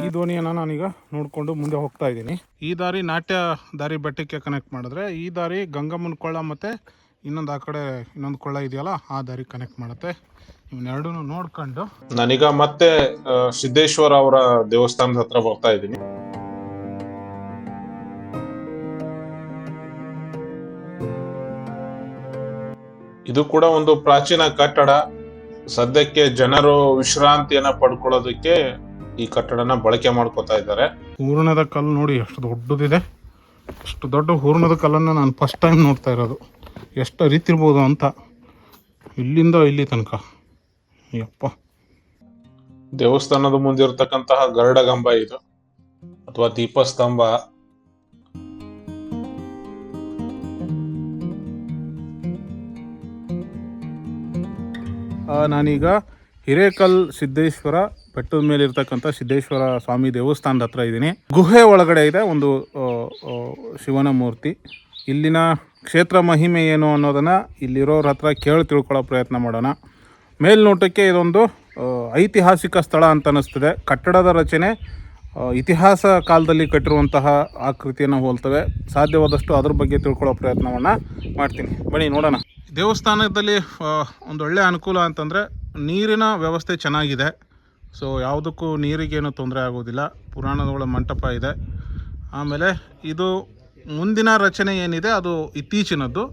ಈ ದೋಣಿಯನ್ನು ನಾನೀಗ ನೋಡಿಕೊಂಡು ಮುಂದೆ ಹೋಗ್ತಾ ಇದ್ದೀನಿ. ಈ ದಾರಿ ನಾಟ್ಯ ದಾರಿ ಬೆಟ್ಟಕ್ಕೆ ಕನೆಕ್ಟ್ ಮಾಡಿದ್ರೆ, ಈ ದಾರಿ ಗಂಗಮ್ಮನ ಕೊಳ್ಳ ಮತ್ತು ಇನ್ನೊಂದು ಆ ಕಡೆ ಇನ್ನೊಂದು ಕೊಳ್ಳ ಇದೆಯಲ್ಲ ಆ ದಾರಿ ಕನೆಕ್ಟ್ ಮಾಡುತ್ತೆ. ಇವನ್ನೆರಡೂ ನೋಡ್ಕೊಂಡು ನಾನೀಗ ಮತ್ತೆ ಸಿದ್ದೇಶ್ವರ ಅವರ ದೇವಸ್ಥಾನದ ಹತ್ರ ಬರ್ತಾ ಇದ್ದೀನಿ. ಇದು ಕೂಡ ಒಂದು ಪ್ರಾಚೀನ ಕಟ್ಟಡ. ಸದ್ಯಕ್ಕೆ ಜನರು ವಿಶ್ರಾಂತಿಯನ್ನ ಪಡ್ಕೊಳ್ಳೋದಕ್ಕೆ ಈ ಕಟ್ಟಡನ ಬಳಕೆ ಮಾಡ್ಕೋತಾ ಇದ್ದಾರೆ. ಹೂರ್ಣದ ಕಲ್ಲು ನೋಡಿ ಎಷ್ಟು ದೊಡ್ಡದಿದೆ. ಅಷ್ಟು ದೊಡ್ಡ ಹೂರ್ಣದ ಕಲ್ಲನ್ನು ನಾನು ಫಸ್ಟ್ ಟೈಮ್ ನೋಡ್ತಾ ಇರೋದು. ಎಷ್ಟು ಅರಿತಿರ್ಬೋದು ಅಂತ, ಇಲ್ಲಿಂದ ಇಲ್ಲಿ ತನಕ. ಯಪ್ಪ. ದೇವಸ್ಥಾನದ ಮುಂದಿರತಕ್ಕಂತಹ ಗರುಡಗಂಬ ಇದು, ಅಥವಾ ದೀಪಸ್ತಂಭ. ನಾನೀಗ ಹಿರೇಕಲ್ ಸಿದ್ದೇಶ್ವರ ಬೆಟ್ಟದ ಮೇಲೆ ಇರ್ತಕ್ಕಂಥ ಸಿದ್ದೇಶ್ವರ ಸ್ವಾಮಿ ದೇವಸ್ಥಾನದ ಹತ್ರ ಇದ್ದೀನಿ. ಗುಹೆ ಒಳಗಡೆ ಇದೆ ಒಂದು ಶಿವನ ಮೂರ್ತಿ. ಇಲ್ಲಿನ ಕ್ಷೇತ್ರ ಮಹಿಮೆ ಏನು ಅನ್ನೋದನ್ನು ಇಲ್ಲಿರೋರ ಹತ್ರ ಕೇಳಿ ತಿಳ್ಕೊಳ್ಳೋ ಪ್ರಯತ್ನ ಮಾಡೋಣ. ಮೇಲ್ನೋಟಕ್ಕೆ ಇದೊಂದು ಐತಿಹಾಸಿಕ ಸ್ಥಳ ಅಂತ ಅನ್ನಿಸ್ತದೆ. ಕಟ್ಟಡದ ರಚನೆ ಇತಿಹಾಸ ಕಾಲದಲ್ಲಿ ಕಟ್ಟಿರುವಂತಹ ಆಕೃತಿಯನ್ನು ಹೋಲ್ತವೆ. ಸಾಧ್ಯವಾದಷ್ಟು ಅದ್ರ ಬಗ್ಗೆ ತಿಳ್ಕೊಳ್ಳೋ ಪ್ರಯತ್ನವನ್ನು ಮಾಡ್ತೀನಿ. ಬನ್ನಿ ನೋಡೋಣ. ದೇವಸ್ಥಾನದಲ್ಲಿ ಒಂದು ಒಳ್ಳೆಯ ಅನುಕೂಲ ಅಂತಂದರೆ ನೀರಿನ ವ್ಯವಸ್ಥೆ ಚೆನ್ನಾಗಿದೆ. ಸೊ ಯಾವುದಕ್ಕೂ ನೀರಿಗೇನು ತೊಂದರೆ ಆಗೋದಿಲ್ಲ. ಪುರಾಣಗಳ ಮಂಟಪ ಇದೆ. ಆಮೇಲೆ ಇದು ಮುಂದಿನ ರಚನೆ ಏನಿದೆ ಅದು ಇತ್ತೀಚಿನದ್ದು.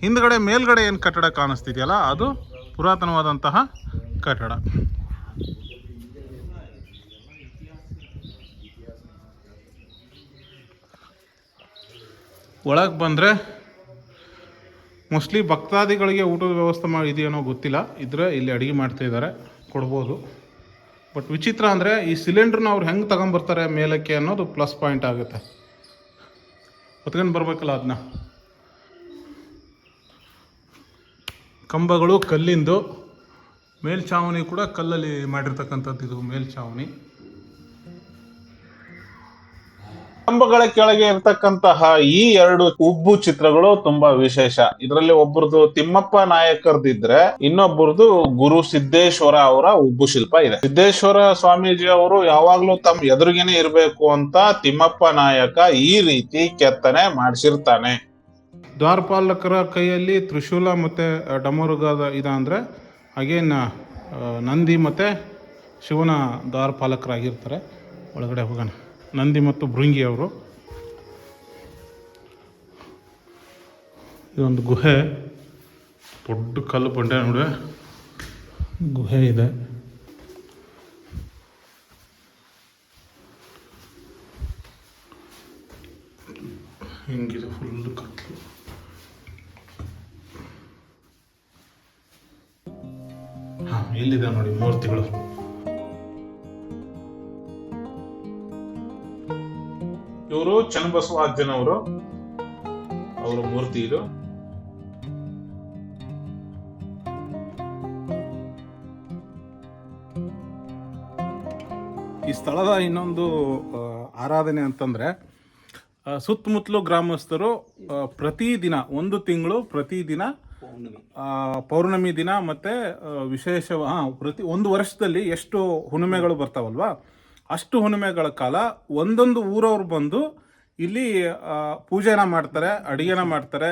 ಹಿಂದ್ಗಡೆ ಮೇಲ್ಗಡೆ ಏನು ಕಟ್ಟಡ ಕಾಣಿಸ್ತಿದೆಯಲ್ಲ ಅದು ಪುರಾತನವಾದಂತಹ ಕಟ್ಟಡ. ಒಳಗೆ ಬಂದರೆ ಮೋಸ್ಟ್ಲಿ ಭಕ್ತಾದಿಗಳಿಗೆ ಊಟದ ವ್ಯವಸ್ಥೆ ಇದೆಯೇನೋ ಗೊತ್ತಿಲ್ಲ. ಇದ್ರೆ ಇಲ್ಲಿ ಅಡುಗೆ ಮಾಡ್ತಾಯಿದ್ದಾರೆ, ಕೊಡ್ಬೋದು. ಬಟ್ ವಿಚಿತ್ರ ಅಂದರೆ ಈ ಸಿಲಿಂಡ್ರನ್ನ ಅವ್ರು ಹೆಂಗೆ ತಗೊಂಬರ್ತಾರೆ ಮೇಲಕ್ಕೆ ಅನ್ನೋದು ಪ್ಲಸ್ ಪಾಯಿಂಟ್ ಆಗುತ್ತೆ. ಹೊತ್ಕೊಂಡು ಬರಬೇಕಲ್ಲ ಅದನ್ನ. ಕಂಬಗಳು ಕಲ್ಲಿಂದು, ಮೇಲ್ಛಾವಣಿ ಕೂಡ ಕಲ್ಲಲ್ಲಿ ಮಾಡಿರ್ತಕ್ಕಂಥದ್ದು. ಇದು ಮೇಲ್ಛಾವಣಿ. ಕಂಬಗಳ ಕೆಳಗೆ ಇರತಕ್ಕಂತಹ ಈ ಎರಡು ಉಬ್ಬು ಚಿತ್ರಗಳು ತುಂಬಾ ವಿಶೇಷ. ಇದರಲ್ಲಿ ಒಬ್ಬರದು ತಿಮ್ಮಪ್ಪ ನಾಯಕರದಿದ್ರೆ ಇನ್ನೊಬ್ಬರದು ಗುರು ಸಿದ್ದೇಶ್ವರ ಅವರ ಉಬ್ಬು ಶಿಲ್ಪ ಇದೆ. ಸಿದ್ದೇಶ್ವರ ಸ್ವಾಮೀಜಿ ಅವರು ಯಾವಾಗ್ಲೂ ತಮ್ಮ ಎದುರಿಗೇನೆ ಇರಬೇಕು ಅಂತ ತಿಮ್ಮಪ್ಪ ನಾಯಕ ಈ ರೀತಿ ಕೆತ್ತನೆ ಮಾಡಿಸಿರ್ತಾನೆ. ದ್ವಾರಪಾಲಕರ ಕೈಯಲ್ಲಿ ತ್ರಿಶೂಲ ಮತ್ತು ಡಮರುಗದ ಅಂದರೆ ಅಗೇನ್ ನಂದಿ ಮತ್ತು ಶಿವನ ದ್ವಾರಪಾಲಕರಾಗಿರ್ತಾರೆ. ಒಳಗಡೆ ಹೋಗೋಣ. ನಂದಿ ಮತ್ತು ಭೃಂಗಿ ಅವರು. ಇದೊಂದು ಗುಹೆ, ದೊಡ್ಡ ಕಲ್ಲು ಬಂಡೆ ನೋಡಿ ಗುಹೆ ಇದೆ. ಹಿಂಗಿದೆ ಫುಲ್ ಕಲ್ಲು. ಇಲ್ಲಿದೆ ನೋಡಿ ಮೂರ್ತಿಗಳು. ಇವರು ಚನ್ನಬಸವಾಜ್ಜನವರು, ಅವರ ಮೂರ್ತಿ ಇದು. ಈ ಸ್ಥಳದ ಇನ್ನೊಂದು ಆರಾಧನೆ ಅಂತಂದರೆ ಸುತ್ತಮುತ್ತಲು ಗ್ರಾಮಸ್ಥರು ಪ್ರತಿದಿನ ಒಂದು ತಿಂಗಳು ಪ್ರತಿದಿನ ಪೌರ್ಣಮಿ ದಿನ ಮತ್ತು ವಿಶೇಷ ಪ್ರತಿ ಒಂದು ವರ್ಷದಲ್ಲಿ ಎಷ್ಟು ಹುಣ್ಣಿಮೆಗಳು ಬರ್ತಾವಲ್ವ ಅಷ್ಟು ಹುಣ್ಣಿಮೆಗಳ ಕಾಲ ಒಂದೊಂದು ಊರವ್ರು ಬಂದು ಇಲ್ಲಿ ಪೂಜೆನ ಮಾಡ್ತಾರೆ, ಅಡುಗೆನ ಮಾಡ್ತಾರೆ,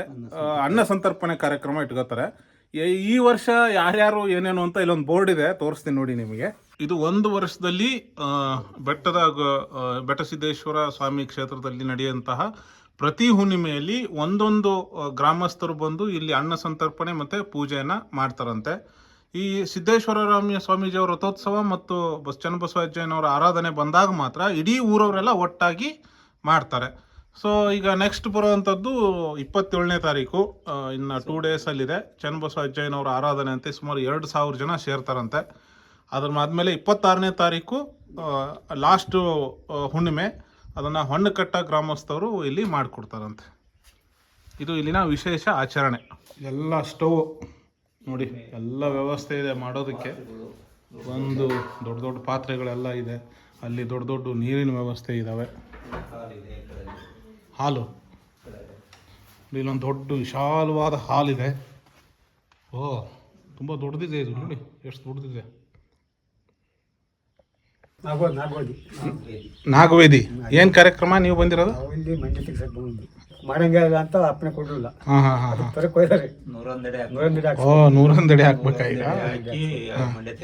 ಅನ್ನ ಸಂತರ್ಪಣೆ ಕಾರ್ಯಕ್ರಮ ಇಟ್ಕೋತಾರೆ. ಈ ವರ್ಷ ಯಾರ್ಯಾರು ಏನೇನು ಅಂತ ಇಲ್ಲೊಂದು ಬೋರ್ಡ್ ಇದೆ, ತೋರಿಸ್ತೀನಿ ನೋಡಿ ನಿಮಗೆ. ಇದು ಒಂದು ವರ್ಷದಲ್ಲಿ ಬೆಟ್ಟಸಿದ್ದೇಶ್ವರ ಸ್ವಾಮಿ ಕ್ಷೇತ್ರದಲ್ಲಿ ನಡೆಯುವಂತಹ ಪ್ರತಿ ಹುಣ್ಣಿಮೆಯಲ್ಲಿ ಒಂದೊಂದು ಗ್ರಾಮಸ್ಥರು ಬಂದು ಇಲ್ಲಿ ಅನ್ನ ಸಂತರ್ಪಣೆ ಮತ್ತು ಪೂಜೆಯನ್ನು ಮಾಡ್ತಾರಂತೆ. ಈ ಸಿದ್ದೇಶ್ವರ ಸ್ವಾಮೀಜಿಯವರ ರಥೋತ್ಸವ ಮತ್ತು ಚನ್ನಬಸವಜ್ಜಯ್ಯನವರ ಆರಾಧನೆ ಬಂದಾಗ ಮಾತ್ರ ಇಡೀ ಊರವರೆಲ್ಲ ಒಟ್ಟಾಗಿ ಮಾಡ್ತಾರೆ. ಸೊ ಈಗ ನೆಕ್ಸ್ಟ್ ಬರುವಂಥದ್ದು 27ನೇ ತಾರೀಕು, ಇನ್ನು 2 ಡೇಸಲ್ಲಿದೆ. ಚನ್ನಬಸವಜ್ಜಯ್ಯನವರ ಆರಾಧನೆ ಅಂತೆ ಸುಮಾರು 2,000 ಜನ ಸೇರ್ತಾರಂತೆ. ಆದ್ಮೇಲೆ 26ನೇ ತಾರೀಕು ಲಾಸ್ಟು ಹುಣ್ಣಿಮೆ, ಅದನ್ನು ಹೊನ್ನಕಟ್ಟ ಗ್ರಾಮಸ್ಥರು ಇಲ್ಲಿ ಮಾಡಿಕೊಡ್ತಾರಂತೆ. ಇದು ಇಲ್ಲಿನ ವಿಶೇಷ ಆಚರಣೆ. ಎಲ್ಲ ಸ್ಟವ್ ನೋಡಿ, ಎಲ್ಲ ವ್ಯವಸ್ಥೆ ಇದೆ ಮಾಡೋದಕ್ಕೆ. ಒಂದು ದೊಡ್ಡ ದೊಡ್ಡ ಪಾತ್ರೆಗಳೆಲ್ಲ ಇದೆ. ಅಲ್ಲಿ ದೊಡ್ಡ ದೊಡ್ಡ ನೀರಿನ ವ್ಯವಸ್ಥೆ ಇದ್ದಾವೆ. ಹಾಲು, ಇಲ್ಲೊಂದು ದೊಡ್ಡ ವಿಶಾಲವಾದ ಹಾಲಿದೆ. ತುಂಬ ದೊಡ್ಡದಿದೆ ಇದು, ನೋಡಿ ಎಷ್ಟು ದೊಡ್ಡದಿದೆ. ನಾಗವೇದಿ ಏನು ಕಾರ್ಯಕ್ರಮ ನೀವು ಬಂದಿರೋದು? ಇಲ್ಲಿ ಮಂಡ್ಯ ತೆಗ್ಸಕ್ಕೆ ಬಂದ್ವಿ, ಮಾಡಂಗಿಲ್ಲ ಅಂತ ಅಪ್ಪಣೆ ಕೊಡಲಿಲ್ಲ. ತರಕ್ಕೆ ಹೋಯ್ತಾರೆ, 101 ಅಡಿ ಹಾಕ್ಬೇಕಾಗ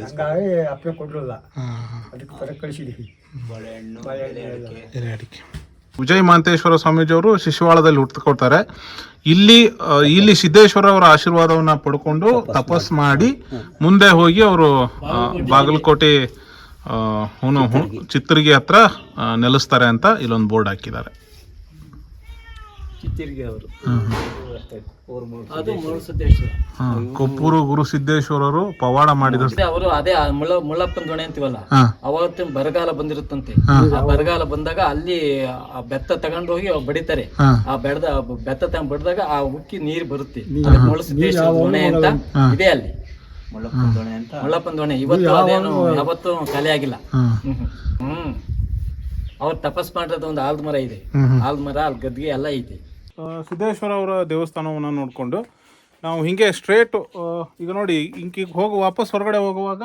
ಹಂಗಾಗಿ ಅಪ್ಪಣೆ ಕೊಡಲಿಲ್ಲ, ಅದಕ್ಕೆ ತರಕ್ಕೆ ಕಳಿಸಿದ್ದೀವಿ. ಅಡಿಕೆ ವಿಜಯ ಮಹಾಂತೇಶ್ವರ ಸ್ವಾಮೀಜಿಯವರು ಶಿಶುವಾಳದಲ್ಲಿ ಹುಟ್ಟುಕೊಳ್ತಾರೆ. ಇಲ್ಲಿ ಸಿದ್ದೇಶ್ವರ ಅವರ ಆಶೀರ್ವಾದವನ್ನು ಪಡ್ಕೊಂಡು ತಪಸ್ ಮಾಡಿ ಮುಂದೆ ಹೋಗಿ ಅವರು ಬಾಗಲಕೋಟೆ ಚಿತ್ತರಿಗೆ ಹತ್ರ ನೆಲೆಸ್ತಾರೆ ಅಂತ ಇಲ್ಲೊಂದು ಬೋರ್ಡ್ ಹಾಕಿದ್ದಾರೆ. ಕೊಪ್ಪೂರು ಗುರು ಸಿದ್ದೇಶ್ವರರು ಪವಾಡ ಮಾಡಿದ ಅವರು ಅದೇ ಮುಳ್ಳಪ್ಪನ ದೊಣೆ ಅಂತೀವಲ್ಲ, ಅವತ್ತು ಬರಗಾಲ ಬಂದಿರುತ್ತಂತೆ. ಆ ಬರಗಾಲ ಬಂದಾಗ ಅಲ್ಲಿ ಆ ಬೆತ್ತ ತಗೊಂಡು ಹೋಗಿ ಬಡಿತಾರೆ. ಆ ಬೆತ್ತ ತಗೊಂಡ್ ಬಡ್ದಾಗ ಆ ಉಕ್ಕಿ ನೀರು ಬರುತ್ತೆ. ಮುಳ್ಳಸಿದ್ದೇಶ್ವರ ದೊಣೆ ಅಂತ ಇದೆ ಅಲ್ಲಿ, ಮುಳ್ಳಪ್ಪನ ದೊಣೆ. ಇವತ್ತು ಅದೇನು ಯಾವತ್ತೂ ಖಾಲಿ ಆಗಿಲ್ಲ. ಅವ್ರು ತಪಸ್ ಮಾಡಿರೋದು ಒಂದು ಆಲ್ದ ಮರ ಇದೆ, ಆಲ್ದ ಮರ, ಅಲ್ಲಿ ಗದ್ಗೆ ಎಲ್ಲ ಐತಿ. ಸಿದ್ದೇಶ್ವರ ಅವರ ದೇವಸ್ಥಾನವನ್ನು ನೋಡಿಕೊಂಡು ನಾವು ಹಿಂಗೆ ಸ್ಟ್ರೇಟ್ ಈಗ ನೋಡಿ, ಹಿಂಗೆ ವಾಪಸ್ ಹೊರಗಡೆ ಹೋಗುವಾಗ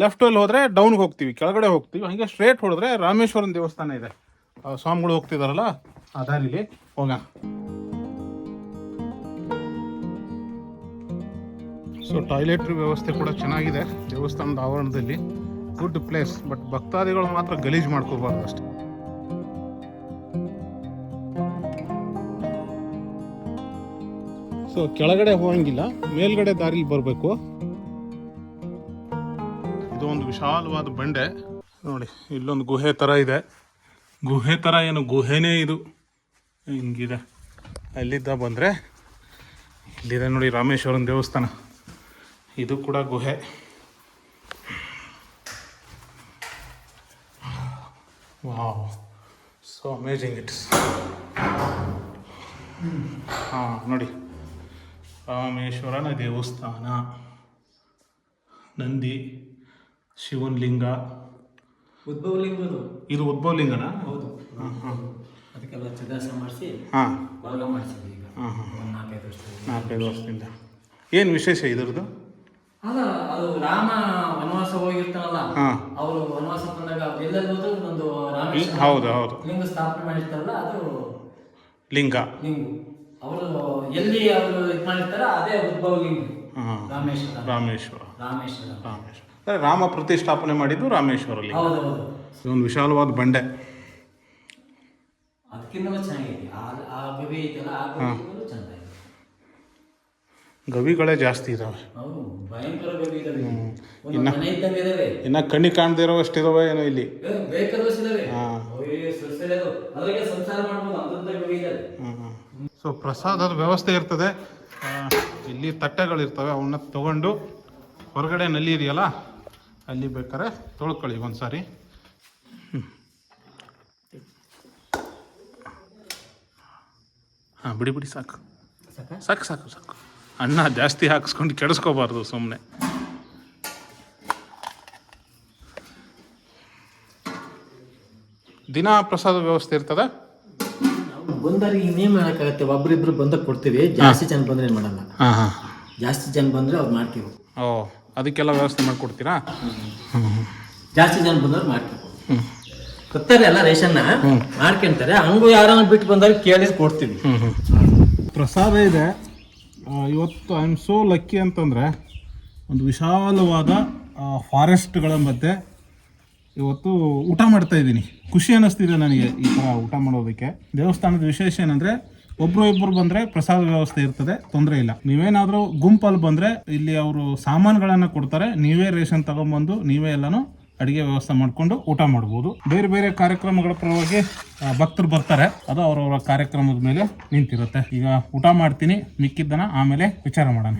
ಲೆಫ್ಟಲ್ಲಿ ಹೋದರೆ ಡೌನ್ಗೆ ಹೋಗ್ತೀವಿ, ಕೆಳಗಡೆ ಹೋಗ್ತೀವಿ. ಹಾಗೆ ಸ್ಟ್ರೇಟ್ ಹೊಡೆದ್ರೆ ರಾಮೇಶ್ವರನ ದೇವಸ್ಥಾನ ಇದೆ. ಸ್ವಾಮಿಗಳು ಹೋಗ್ತಿದಾರಲ್ಲ ಆ ದಾರಿಲಿ ಹೋಗೋಣ. ಸೊ ಟಾಯ್ಲೆಟ್ರಿ ವ್ಯವಸ್ಥೆ ಕೂಡ ಚೆನ್ನಾಗಿದೆ ದೇವಸ್ಥಾನದ ಆವರಣದಲ್ಲಿ. Good place. ಬಟ್ ಭಕ್ತಾದಿಗಳು ಮಾತ್ರ ಗಲೀಜು ಮಾಡ್ಕೋಬಾರ್ದು ಅಷ್ಟೇ. ಸೊ ಕೆಳಗಡೆ ಹೋಗಂಗಿಲ್ಲ, ಮೇಲ್ಗಡೆ ದಾರಿಲಿ ಬರಬೇಕು. ಇದು ಒಂದು ವಿಶಾಲವಾದ ಬಂಡೆ ನೋಡಿ, ಇಲ್ಲೊಂದು ಗುಹೆ ಥರ ಇದೆ. ಗುಹೆ ಥರ ಏನು ಗುಹೆನೇ ಇದು, ಹಿಂಗಿದೆ. ಅಲ್ಲಿದ್ದ ಬಂದರೆ ಇಲ್ಲಿದೆ ನೋಡಿ ರಾಮೇಶ್ವರನ ದೇವಸ್ಥಾನ. ಇದು ಕೂಡ ಗುಹೆ. Wow, so amazing it's. ನೋಡಿ ರಾಮೇಶ್ವರನ ದೇವಸ್ಥಾನ, ನಂದಿ, ಶಿವನ ಲಿಂಗ, ಉದ್ಭವಲಿಂಗ. ಇದು ಉದ್ಭವಲಿಂಗನ? ಹೌದು. ಅದಕ್ಕೆಲ್ಲ ಚಿದಾಸ ಮಾಡಿಸಿ ಭಾಗ ಮಾಡಿಸಿದ್ವಿ ಈಗ 4-5 ವರ್ಷದಿಂದ. ಏನು ವಿಶೇಷ ಇದರದ್ದು? ಅದು ರಾಮ ವನವಾಸ ಹೋಗಿರ್ತಾನಲ್ಲ, ಅವರು ವನವಾಸ ಬಂದಾಗ ಎಲ್ಲೆಲ್ಲಿ ಹೋದ್ರು ಒಂದು ರಾಮೇಶ್ವರ ಹೌದು ಲಿಂಗ ಸ್ಥಾಪನೆ ಮಾಡಿರ್ತಾರಲ್ಲ, ಅದು ಲಿಂಗ. ಅವರು ಎಲ್ಲಿ ಅವರು ಇದು ಮಾಡಿರ್ತಾರ ಅದೇ ಉದ್ಭವ ಲಿಂಗ. ರಾಮೇಶ್ವರ. ರಾಮ ಪ್ರತಿಷ್ಠಾಪನೆ ಮಾಡಿದ್ದು ರಾಮೇಶ್ವರ ಲಿಂಗ. ಹೌದೌದು. ಒಂದು ವಿಶಾಲವಾದ ಬಂಡೆ. ಅದಕ್ಕಿಂತ ಚೆನ್ನಾಗಿದೆ ಆ ಗವಿ ಐತಲ್ಲ, ಆ ಗವಿ ಚೆನ್ನಾಗಿದೆ. ಗವಿಗಳೇ ಜಾಸ್ತಿ ಇದಾವೆ. ಭಯಂಕರ ಗವಿ ಇದಾವೆ. ಇನ್ನ ಕಣ್ಣಿ ಕಾಣದೇ ಇರೋ ಅಷ್ಟಿದಾವೆ ಏನೋ ಇಲ್ಲಿ. ಸೊ ಪ್ರಸಾದದ ವ್ಯವಸ್ಥೆ ಇರ್ತದೆ. ಇಲ್ಲಿ ತಟ್ಟೆಗಳಿರ್ತವೆ, ಅವನ್ನ ತಗೊಂಡು ಹೊರಗಡೆ ನಲ್ಲಿ ಇದೆಯಲ್ಲ ಅಲ್ಲಿ ಬೇಕಾದ್ರೆ ತೊಳ್ಕೊಳ್ಳಿ ಒಂದ್ಸಾರಿ. ಬಿಡಿ ಸಾಕು. ಅನ್ನ ಜಾಸ್ತಿ ಹಾಕಿಸ್ಕೊಂಡು ಕೆಡಿಸ್ಕೋಬಾರ್ದು ಸುಮ್ಮನೆ. ದಿನ ಪ್ರಸಾದ ವ್ಯವಸ್ಥೆ ಇರ್ತದೆ? ಬಂದವ್ರಿಗೆ ಇನ್ನೇನು ಮಾಡೋಕ್ಕಾಗತ್ತೆ, ಒಬ್ರಿಬ್ರು ಬಂದಾಗ ಕೊಡ್ತೀವಿ. ಜಾಸ್ತಿ ಜನ ಬಂದ್ರೆ ಏನು ಮಾಡಲ್ಲ. ಜಾಸ್ತಿ ಜನ ಬಂದರೆ ಅವ್ರು ಮಾಡ್ತೀವಿ. ಓ, ಅದಕ್ಕೆಲ್ಲ ವ್ಯವಸ್ಥೆ ಮಾಡಿಕೊಡ್ತೀರಾ? ಜಾಸ್ತಿ ಜನ ಬಂದವ್ರು ಮಾಡ್ತೀವಿ. ಕೊಡ್ತಾರೆ ಎಲ್ಲ ರೇಷನ್ನ ಮಾಡ್ಕೊಂತಾರೆ. ಹಂಗೂ ಯಾರನ್ನ ಬಿಟ್ಟು ಬಂದಾಗ ಕೇಳಿ ಕೊಡ್ತೀವಿ. ಪ್ರಸಾದ ಇದೆ ಇವತ್ತು. ಐ ಆಮ್ ಸೋ ಲಕ್ಕಿ ಅಂತಂದರೆ ಒಂದು ವಿಶಾಲವಾದ ಫಾರೆಸ್ಟ್ಗಳ ಮಧ್ಯೆ ಇವತ್ತು ಊಟ ಮಾಡ್ತಾ ಇದ್ದೀನಿ. ಖುಷಿ ಅನ್ನಿಸ್ತಿದೆ ನನಗೆ ಈ ಥರ ಊಟ ಮಾಡೋದಕ್ಕೆ. ದೇವಸ್ಥಾನದ ವಿಶೇಷ ಏನಂದರೆ ಒಬ್ಬರು ಇಬ್ಬರು ಬಂದರೆ ಪ್ರಸಾದ ವ್ಯವಸ್ಥೆ ಇರ್ತದೆ, ತೊಂದರೆ ಇಲ್ಲ. ನೀವೇನಾದರೂ ಗುಂಪಲ್ಲಿ ಬಂದರೆ ಇಲ್ಲಿ ಅವರು ಸಾಮಾನುಗಳನ್ನು ಕೊಡ್ತಾರೆ, ನೀವೇ ರೇಷನ್ ತಗೊಂಬಂದು ನೀವೇ ಎಲ್ಲನೂ ಅಡುಗೆ ವ್ಯವಸ್ಥೆ ಮಾಡಿಕೊಂಡು ಊಟ ಮಾಡ್ಬೋದು. ಬೇರೆ ಬೇರೆ ಕಾರ್ಯಕ್ರಮಗಳ ಪರವಾಗಿ ಭಕ್ತರು ಬರ್ತಾರೆ, ಅದು ಅವರವರ ಕಾರ್ಯಕ್ರಮದ ಮೇಲೆ ನಿಂತಿರುತ್ತೆ. ಈಗ ಊಟ ಮಾಡ್ತೀನಿ, ಮಿಕ್ಕಿದ್ದನ ಆಮೇಲೆ ವಿಚಾರ ಮಾಡೋಣ.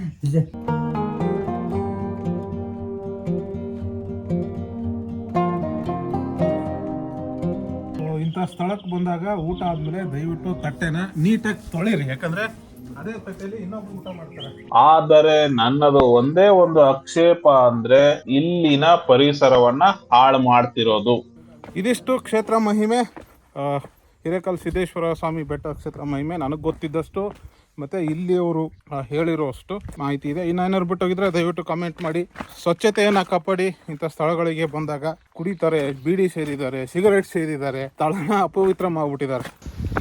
ಇಂಥ ಸ್ಥಳಕ್ಕೆ ಬಂದಾಗ ಊಟ ಆದ್ಮೇಲೆ ದಯವಿಟ್ಟು ತಟ್ಟೆನ ನೀಟಾಗಿ ತೊಳಿರಿ, ಯಾಕಂದ್ರೆ ಅದೇ ತಟ್ಟೆಯಲ್ಲಿ ಇನ್ನೊಬ್ರು ಊಟ ಮಾಡ್ತಾರೆ. ಆದರೆ ನನ್ನದು ಒಂದೇ ಒಂದು ಆಕ್ಷೇಪ ಅಂದ್ರೆ ಇಲ್ಲಿನ ಪರಿಸರವನ್ನ ಹಾಳು ಮಾಡ್ತಿರೋದು. ಇದಿಷ್ಟು ಕ್ಷೇತ್ರ ಮಹಿಮೆ, ಹಿರೇಕಲ್ ಸಿದ್ದೇಶ್ವರ ಸ್ವಾಮಿ ಬೆಟ್ಟ ಕ್ಷೇತ್ರ ಮಹಿಮೆ ನನಗೆ ಗೊತ್ತಿದ್ದಷ್ಟು ಮತ್ತು ಇಲ್ಲಿಯವರು ಹೇಳಿರೋಷ್ಟು ಮಾಹಿತಿ ಇದೆ. ಇನ್ನೇನಾದ್ರು ಬಿಟ್ಟೋಗಿದ್ರೆ ದಯವಿಟ್ಟು ಕಮೆಂಟ್ ಮಾಡಿ. ಸ್ವಚ್ಛತೆಯನ್ನು ಕಾಪಾಡಿ. ಇಂಥ ಸ್ಥಳಗಳಿಗೆ ಬಂದಾಗ ಕುಡಿತಾರೆ, ಬೀಡಿ ಸೇರಿದ್ದಾರೆ, ಸಿಗರೇಟ್ ಸೇರಿದ್ದಾರೆ, ಸ್ಥಳನ ಅಪವಿತ್ರ ಮಾಡಿಬಿಟ್ಟಿದ್ದಾರೆ.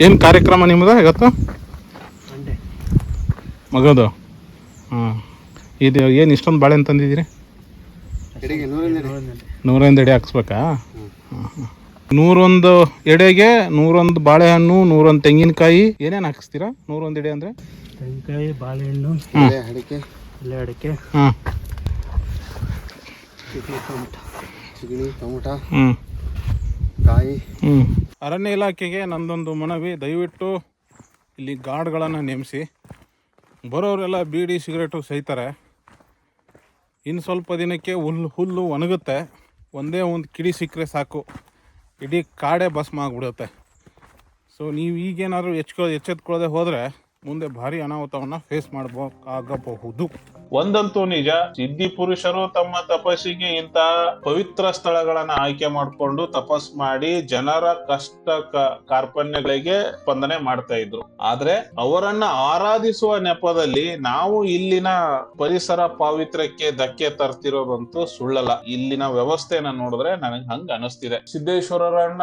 ಏನು ಕಾರ್ಯಕ್ರಮ ನಿಮ್ಮದು ಇವತ್ತು? ಮಗದು ಇದು ಏನು ಇಷ್ಟೊಂದು ಬಾಳೆ ತಂದಿದ್ದೀರಿ? 101 ಎಡೆ ಹಾಕ್ಸ್ಬೇಕಾ? 101 ಎಡೆಗೆ 101 ಬಾಳೆಹಣ್ಣು, 101 ತೆಂಗಿನಕಾಯಿ, ಏನೇನು ಹಾಕಿಸ್ತೀರಾ 101 ಎಡೆ ಅಂದರೆ? ತೆಂಗಿನಕಾಯಿ, ಬಾಳೆಹಣ್ಣು, ಅಡಿಕೆ, ಟೊಮೊಟೊ, ಕಾಯಿ. ಅರಣ್ಯ ಇಲಾಖೆಗೆ ನಂದೊಂದು ಮನವಿ, ದಯವಿಟ್ಟು ಇಲ್ಲಿ ಗಾರ್ಡ್ಗಳನ್ನು ನೇಮಿಸಿ. ಬರೋರೆಲ್ಲ ಬೀಡಿ ಸಿಗರೇಟು ಸೇಯ್ತಾರೆ. ಇನ್ನು ಸ್ವಲ್ಪ ದಿನಕ್ಕೆ ಹುಲ್ಲು ಒಣಗುತ್ತೆ. ಒಂದೇ ಒಂದು ಕಿಡಿ ಸಿಕ್ಕರೆ ಸಾಕು, ಇಡೀ ಕಾಡೇ ಭಸ್ಮ ಆಗಿಬಿಡುತ್ತೆ. ಸೊ ನೀವು ಈಗೇನಾದ್ರು ಎಚ್ಚೆತ್ಕೊಳ್ಳದೆ ಹೋದರೆ ಮುಂದೆ ಭಾರಿ ಅನಾಹುತವನ್ನು ಫೇಸ್ ಆಗಬಹುದು. ಒಂದಂತೂ ನಿಜ, ಸಿದ್ಧಿ ಪುರುಷರು ತಮ್ಮ ತಪಸ್ಸಿಗೆ ಇಂತಹ ಪವಿತ್ರ ಸ್ಥಳಗಳನ್ನ ಆಯ್ಕೆ ಮಾಡಿಕೊಂಡು ತಪಸ್ ಮಾಡಿ ಜನರ ಕಷ್ಟ ಕಾರ್ಪಣ್ಯಗಳಿಗೆ ಸ್ಪಂದನೆ ಮಾಡ್ತಾ ಇದ್ರು. ಆದ್ರೆ ಅವರನ್ನ ಆರಾಧಿಸುವ ನೆಪದಲ್ಲಿ ನಾವು ಇಲ್ಲಿನ ಪರಿಸರ ಪಾವಿತ್ರ್ಯಕ್ಕೆ ಧಕ್ಕೆ ತರ್ತಿರೋದಂತೂ ಸುಳ್ಳಲ್ಲ. ಇಲ್ಲಿನ ವ್ಯವಸ್ಥೆನ ನೋಡಿದ್ರೆ ನನಗೆ ಹಂಗ ಅನಿಸ್ತಿದೆ. ಸಿದ್ದೇಶ್ವರರನ್ನ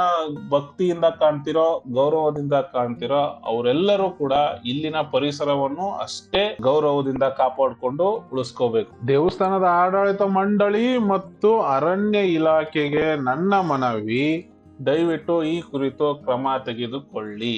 ಭಕ್ತಿಯಿಂದ ಕಾಣ್ತಿರೋ, ಗೌರವದಿಂದ ಕಾಣ್ತಿರೋ ಅವರೆಲ್ಲರೂ ಕೂಡ ಇಲ್ಲಿನ ಪರಿಸರವನ್ನು ಅಷ್ಟೇ ಗೌರವದಿಂದ ಕಾಪಾಡಿಕೊಂಡು ಉಳಿಸ್ಕೋಬೇಕು. ದೇವಸ್ಥಾನದ ಆಡಳಿತ ಮಂಡಳಿ ಮತ್ತು ಅರಣ್ಯ ಇಲಾಖೆಗೆ ನನ್ನ ಮನವಿ, ದಯವಿಟ್ಟು ಈ ಕುರಿತು ಕ್ರಮ ತೆಗೆದುಕೊಳ್ಳಿ.